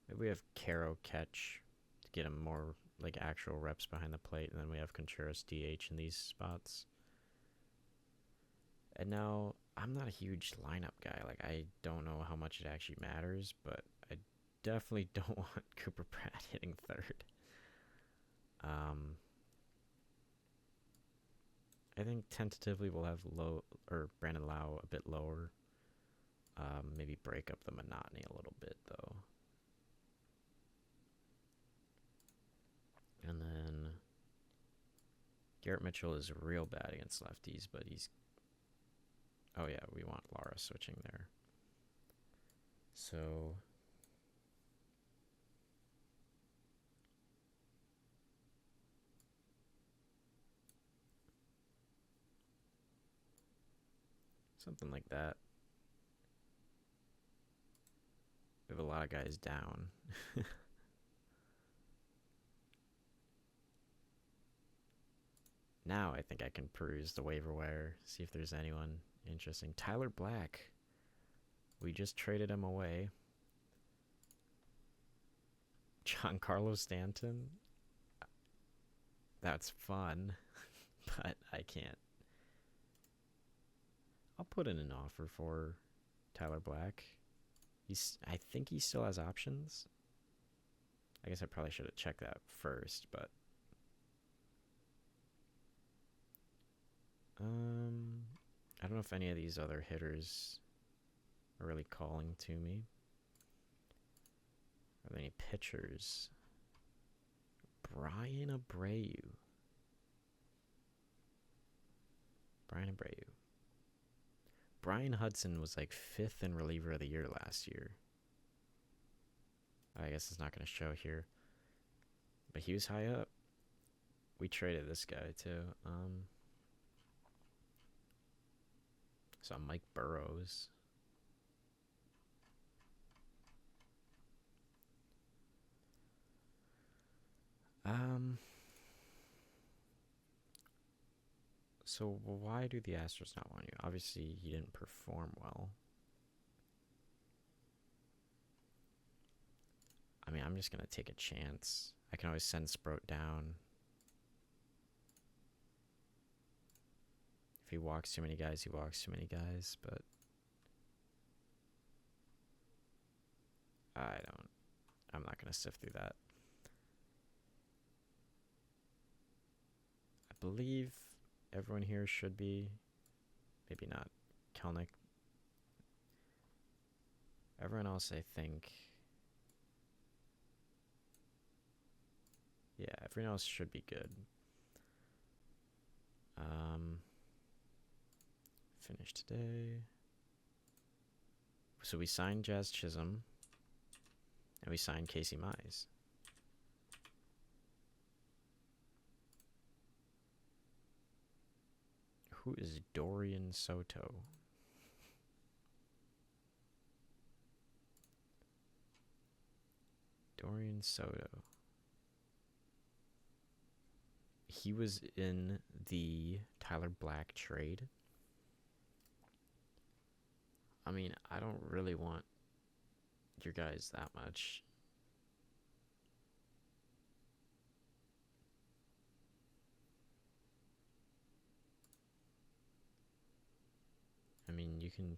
Maybe we have Caro catch to get him more like actual reps behind the plate, and then we have Contreras DH in these spots. And now, I'm not a huge lineup guy. Like, I don't know how much it actually matters, but I definitely don't want Cooper Pratt hitting third. I think tentatively we'll have Brandon Lau a bit lower. Maybe break up the monotony a little bit, though. And then Garrett Mitchell is real bad against lefties, but he's... Oh, yeah, we want Lara switching there. So... something like that. We have a lot of guys down. Now I think I can peruse the waiver wire, see if there's anyone interesting. Tyler Black. We just traded him away. Giancarlo Stanton. That's fun, but I can't. I'll put in an offer for Tyler Black. I think he still has options. I guess I probably should have checked that first, but I don't know if any of these other hitters are really calling to me. Are there any pitchers? Brian Abreu. Brian Hudson was like 5th in reliever of the year last year. I guess it's not going to show here. But he was high up. We traded this guy too. So Mike Burrows. So why do the Astros not want you? Obviously, he didn't perform well. I mean, I'm just going to take a chance. I can always send Sprout down. If he walks too many guys, he walks too many guys, but I'm not going to sift through that. I believe everyone here should be, maybe not Kelnick. Everyone else, I think, yeah, everyone else should be good. Finish today. So we signed Jazz Chisholm. And we signed Casey Mize. Who is Dorian Soto? Dorian Soto. He was in the Tyler Black trade. I mean, I don't really want your guys that much. I mean, you can...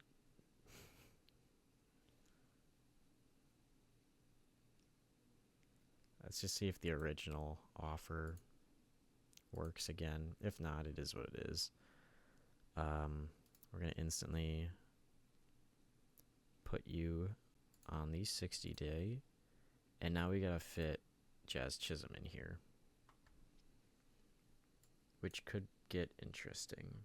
Let's just see if the original offer works again. If not, it is what it is. We're going to instantly put you on the 60-day. And now we got to fit Jazz Chisholm in here, which could get interesting.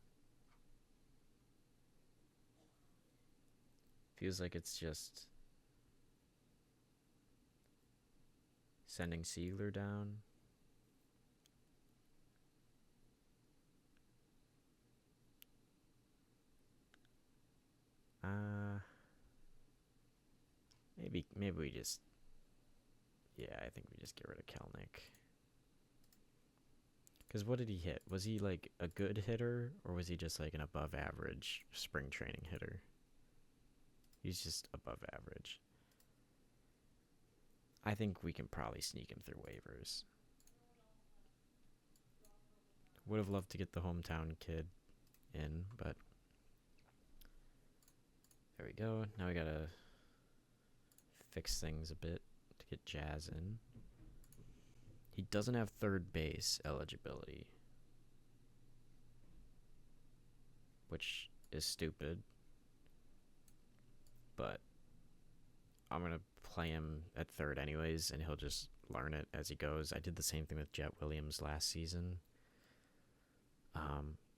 Feels like it's just sending Siegler down. Maybe we just... Yeah, I think we just get rid of Kelnick. Because what did he hit? Was he like a good hitter, or was he just like an above average spring training hitter? He's just above average. I think we can probably sneak him through waivers. Would have loved to get the hometown kid in, but there we go. Now we gotta fix things a bit to get Jazz in. He doesn't have third base eligibility, which is stupid, but I'm going to play him at third anyways, and he'll just learn it as he goes. I did the same thing with Jet Williams last season.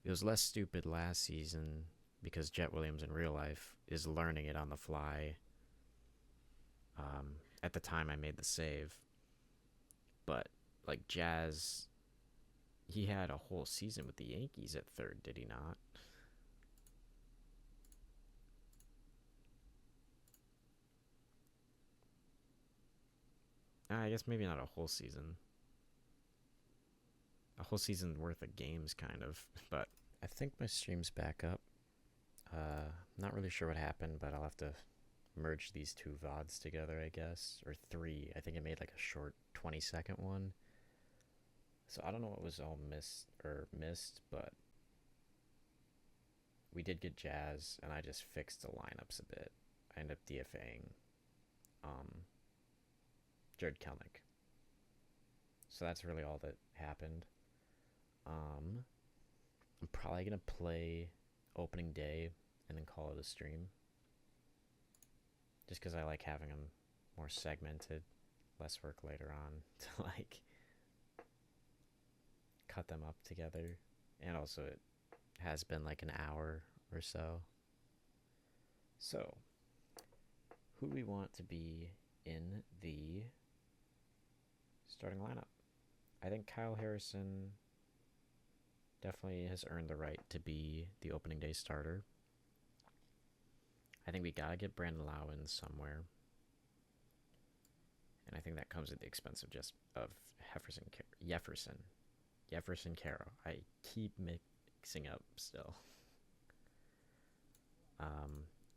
It was less stupid last season because Jet Williams in real life is learning it on the fly. At the time I made the save, but like Jazz, he had a whole season with the Yankees at third, did he not? I guess maybe not a whole season. A whole season worth of games, kind of. But I think my stream's back up. Not really sure what happened, but I'll have to merge these two VODs together, I guess. Or three. I think I made like a short 20-second one. So I don't know what was all missed, but we did get Jazz, and I just fixed the lineups a bit. I ended up DFAing Jared Kelnick. So that's really all that happened. I'm probably going to play opening day and then call it a stream. Just because I like having them more segmented, less work later on to like cut them up together. And also it has been like an hour or so. So, who do we want to be in the starting lineup? I think Kyle Harrison definitely has earned the right to be the opening day starter. I think we gotta get Brandon Lau in somewhere, and I think that comes at the expense of Jefferson Caro. I keep mixing up still. We're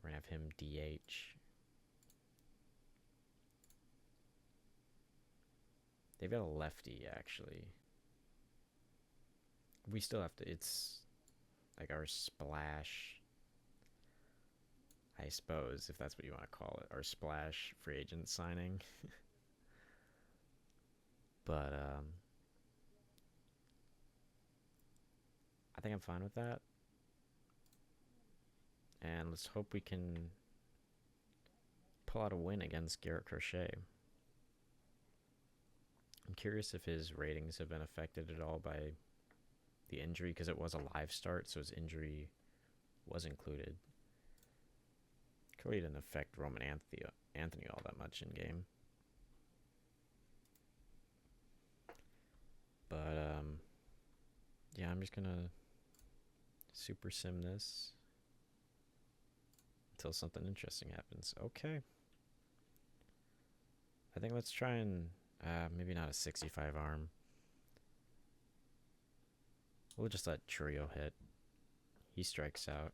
gonna have him DH. They've got a lefty, actually. We still have to... It's like our splash, I suppose, if that's what you want to call it. Our splash free agent signing. But, I think I'm fine with that. And let's hope we can pull out a win against Garrett Crochet. I'm curious if his ratings have been affected at all by the injury, because it was a live start, so his injury was included. Clearly didn't affect Roman Anthony all that much in game. But yeah, I'm just gonna super sim this until something interesting happens. Okay. I think let's try and maybe not a 65 arm. We'll just let Churio hit. He strikes out.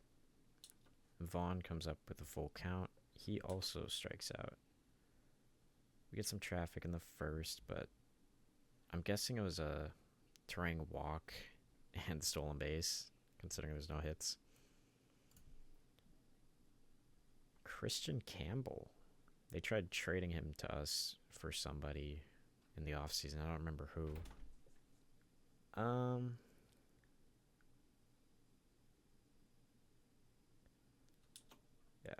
Vaughn comes up with a full count. He also strikes out. We get some traffic in the first, but I'm guessing it was a Turang walk and stolen base, considering there's no hits. Christian Campbell. They tried trading him to us for somebody in the offseason. I don't remember who. Yeah.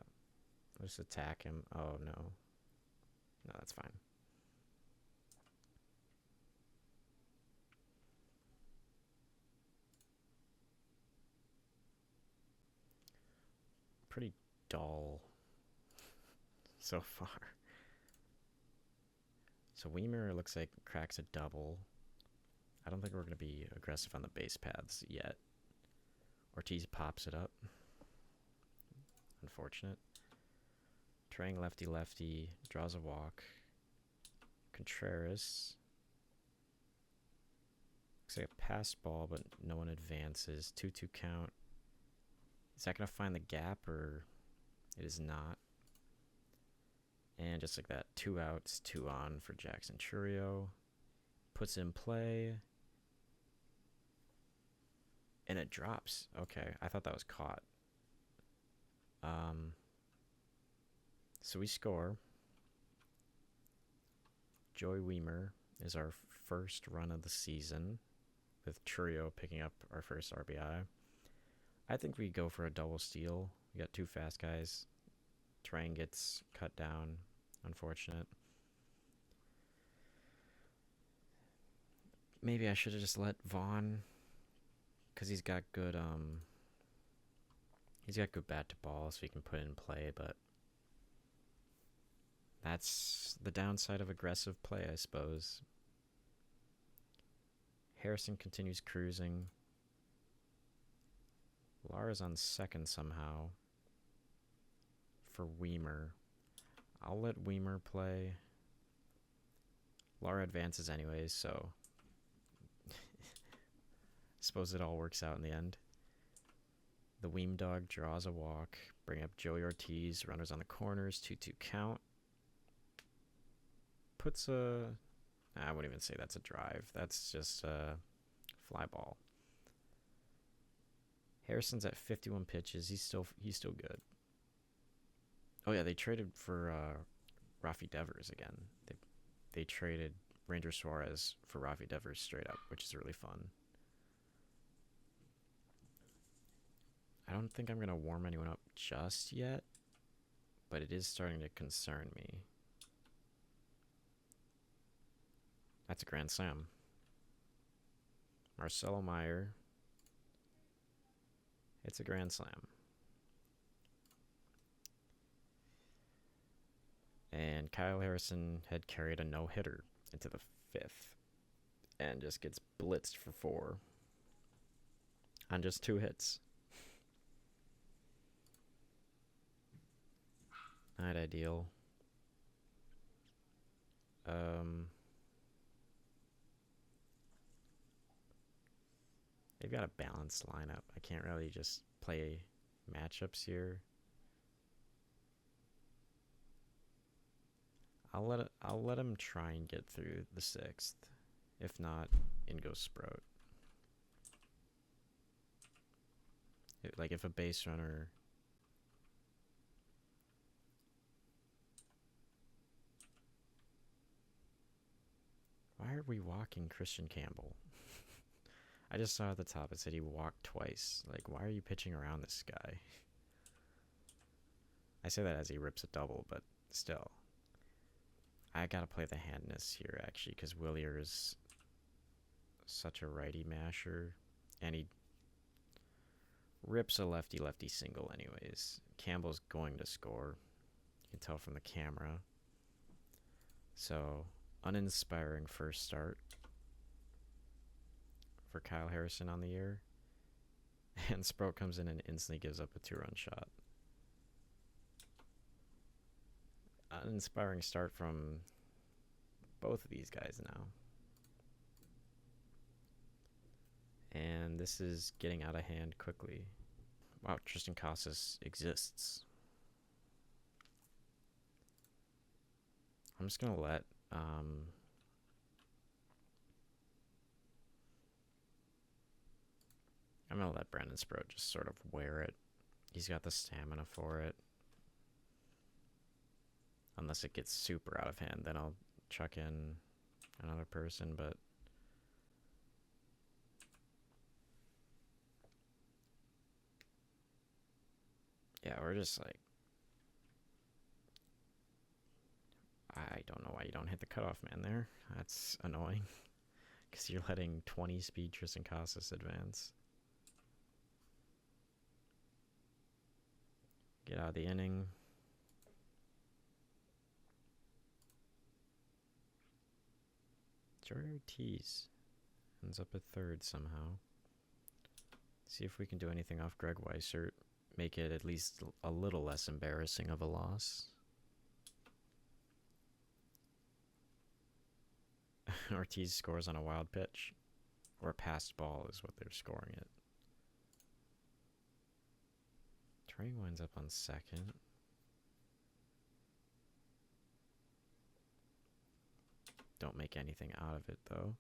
Let's attack him. Oh, no. No, that's fine. Pretty dull so far. So Weimer looks like cracks a double. I don't think we're going to be aggressive on the base paths yet. Ortiz pops it up. Unfortunate. Turang lefty-lefty. Draws a walk. Contreras. Looks like a pass ball, but no one advances. 2-2 count. Is that going to find the gap, or it is not? And just like that, 2 outs, 2 on for Jackson Churio. Puts in play. And it drops. Okay, I thought that was caught. So we score. Joey Weimer is our first run of the season, with Churio picking up our first RBI. I think we go for a double steal. We got 2 fast guys. Turang gets cut down. Unfortunate. Maybe I should have just let Vaughn, because he's got good bat to ball, so he can put it in play, but that's the downside of aggressive play, I suppose. Harrison continues cruising. Lara's on second somehow for Weimer. I'll let Weimer play. Lara advances anyways, so I suppose it all works out in the end. The Weem Dog draws a walk. Bring up Joey Ortiz. Runners on the corners. 2-2 count. Puts a... I wouldn't even say that's a drive. That's just a fly ball. Harrison's at 51 pitches. He's still good. Oh yeah, they traded for Rafi Devers again. They traded Ranger Suarez for Rafi Devers straight up, which is really fun. I don't think I'm going to warm anyone up just yet, but it is starting to concern me. That's a grand slam. Marcelo Meyer. It's a grand slam. And Kyle Harrison had carried a no-hitter into the 5th and just gets blitzed for 4 on just 2 hits. Not ideal. They've got a balanced lineup. I can't really just play matchups here. I'll let him try and get through the 6th. If not, in goes Sprout. Like if a base runner... Why are we walking Christian Campbell? I just saw at the top it said he walked twice. Like, why are you pitching around this guy? I say that as he rips a double, but still. I gotta play the handness here, actually, because Willier is such a righty masher. And he rips a lefty-lefty single anyways. Campbell's going to score. You can tell from the camera. So, uninspiring first start. for Kyle Harrison on the year. And Sprout comes in and instantly gives up a 2-run shot. Uninspiring start from both of these guys now. And this is getting out of hand quickly. Wow, Tristan Casas exists. I'm just going to let... I'm going to let Brandon Sprout just sort of wear it. He's got the stamina for it. Unless it gets super out of hand, then I'll chuck in another person, but... Yeah, we're just like... I don't know why you don't hit the cutoff man there. That's annoying. Because you're letting 20 speed Tristan Casas advance. Get out of the inning. Jordy Ortiz ends up at third somehow. See if we can do anything off Greg Weissert. Make it at least a little less embarrassing of a loss. Ortiz scores on a wild pitch. Or a passed ball is what they're scoring it. Trey winds up on second. Don't make anything out of it, though.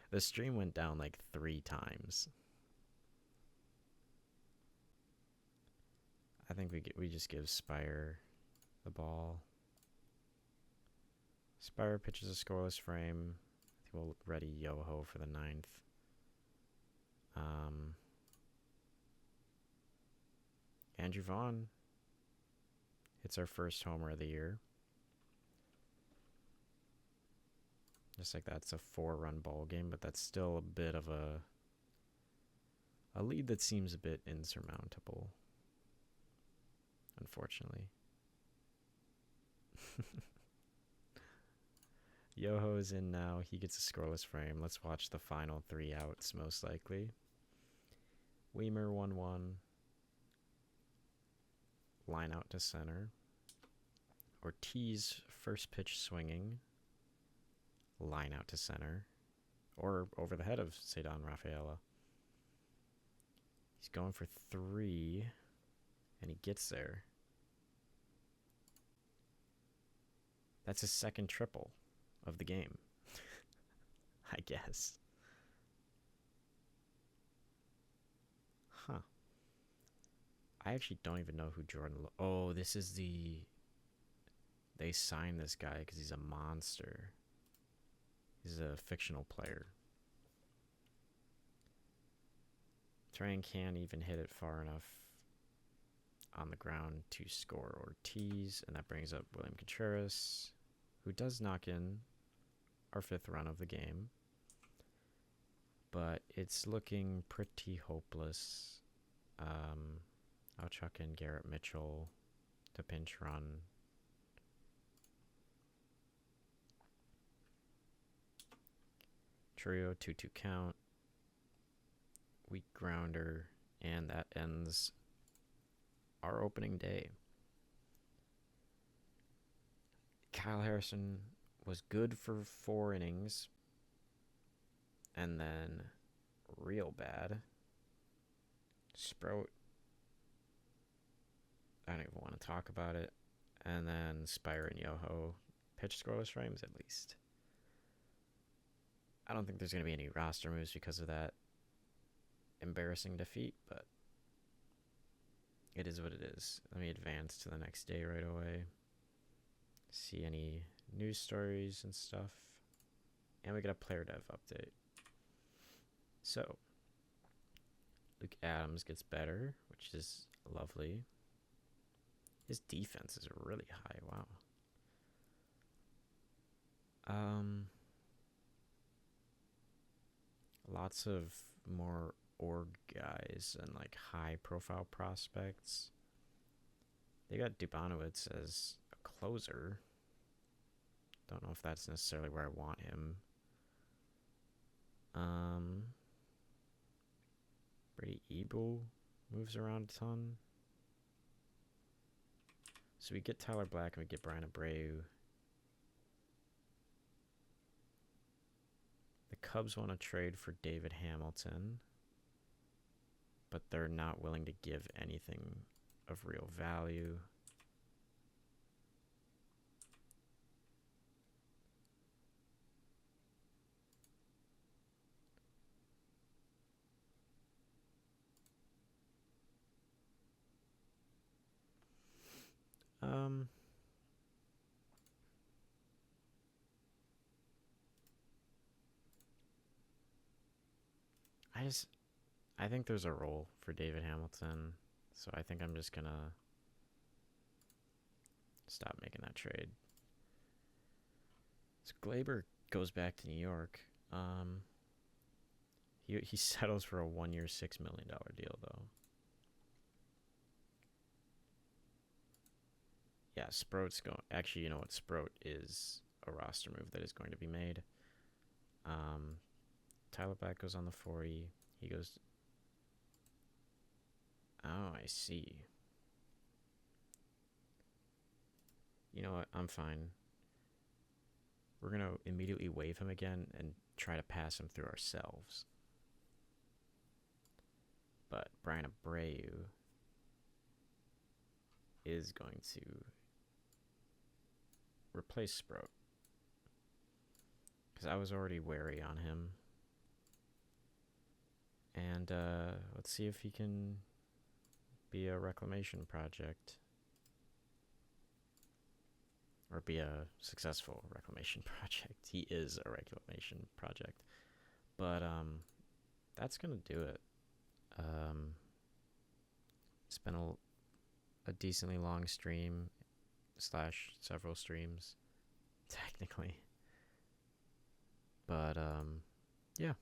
The stream went down like 3 times. I think we just give Spire the ball. Spire pitches a scoreless frame. I think we'll ready Yoho for the 9th. Andrew Vaughn hits our first homer of the year. Just like that, it's a 4-run ball game, but that's still a bit of a lead that seems a bit insurmountable, unfortunately. Yoho is in now. He gets a scoreless frame. Let's watch the final 3 outs, most likely. Weimer 1-1. Line out to center. Ortiz first pitch swinging. Line out to center. Or over the head of Cedon Rafaela. He's going for 3. And he gets there. That's his second triple of the game. I guess. Huh. I actually don't even know who Jordan... Oh, this is the... They signed this guy because he's a monster. He's a fictional player. Train can't even hit it far enough on the ground to score Ortiz. And that brings up William Contreras, who does knock in our 5th run of the game. But it's looking pretty hopeless. I'll chuck in Garrett Mitchell to pinch run. Trio, 2-2 count. Weak grounder. And that ends our opening day. Kyle Harrison was good for 4 innings. And then real bad. Sprout, I don't even want to talk about it. And then Spire and Yoho pitch scoreless frames at least. I don't think there's going to be any roster moves because of that embarrassing defeat, but it is what it is. Let me advance to the next day right away. See any news stories and stuff. And we get a player dev update. So, Luke Adams gets better, which is lovely. His defense is really high, wow. Lots of more org guys and like high profile prospects. They got Dubanowitz as a closer. Don't know if that's necessarily where I want him. Brady Ebel moves around a ton. So we get Tyler Black and we get Brian Abreu. The Cubs want to trade for David Hamilton, but they're not willing to give anything of real value. I think there's a role for David Hamilton, so I think I'm just gonna stop making that trade. So Glaber goes back to New York. He settles for a 1-year, $6 million deal though. Yeah, Sproat's going. Actually, you know what? Sproat is a roster move that is going to be made. Tyler Black goes on the 40. He goes. Oh, I see. You know what? I'm fine. We're going to immediately waive him again and try to pass him through ourselves. But Brian Abreu is going to replace Sproat. Because I was already wary on him. And let's see if he can be a reclamation project. Or be a successful reclamation project. He is a reclamation project. But that's going to do it. It's been a decently long stream / several streams, technically. But yeah.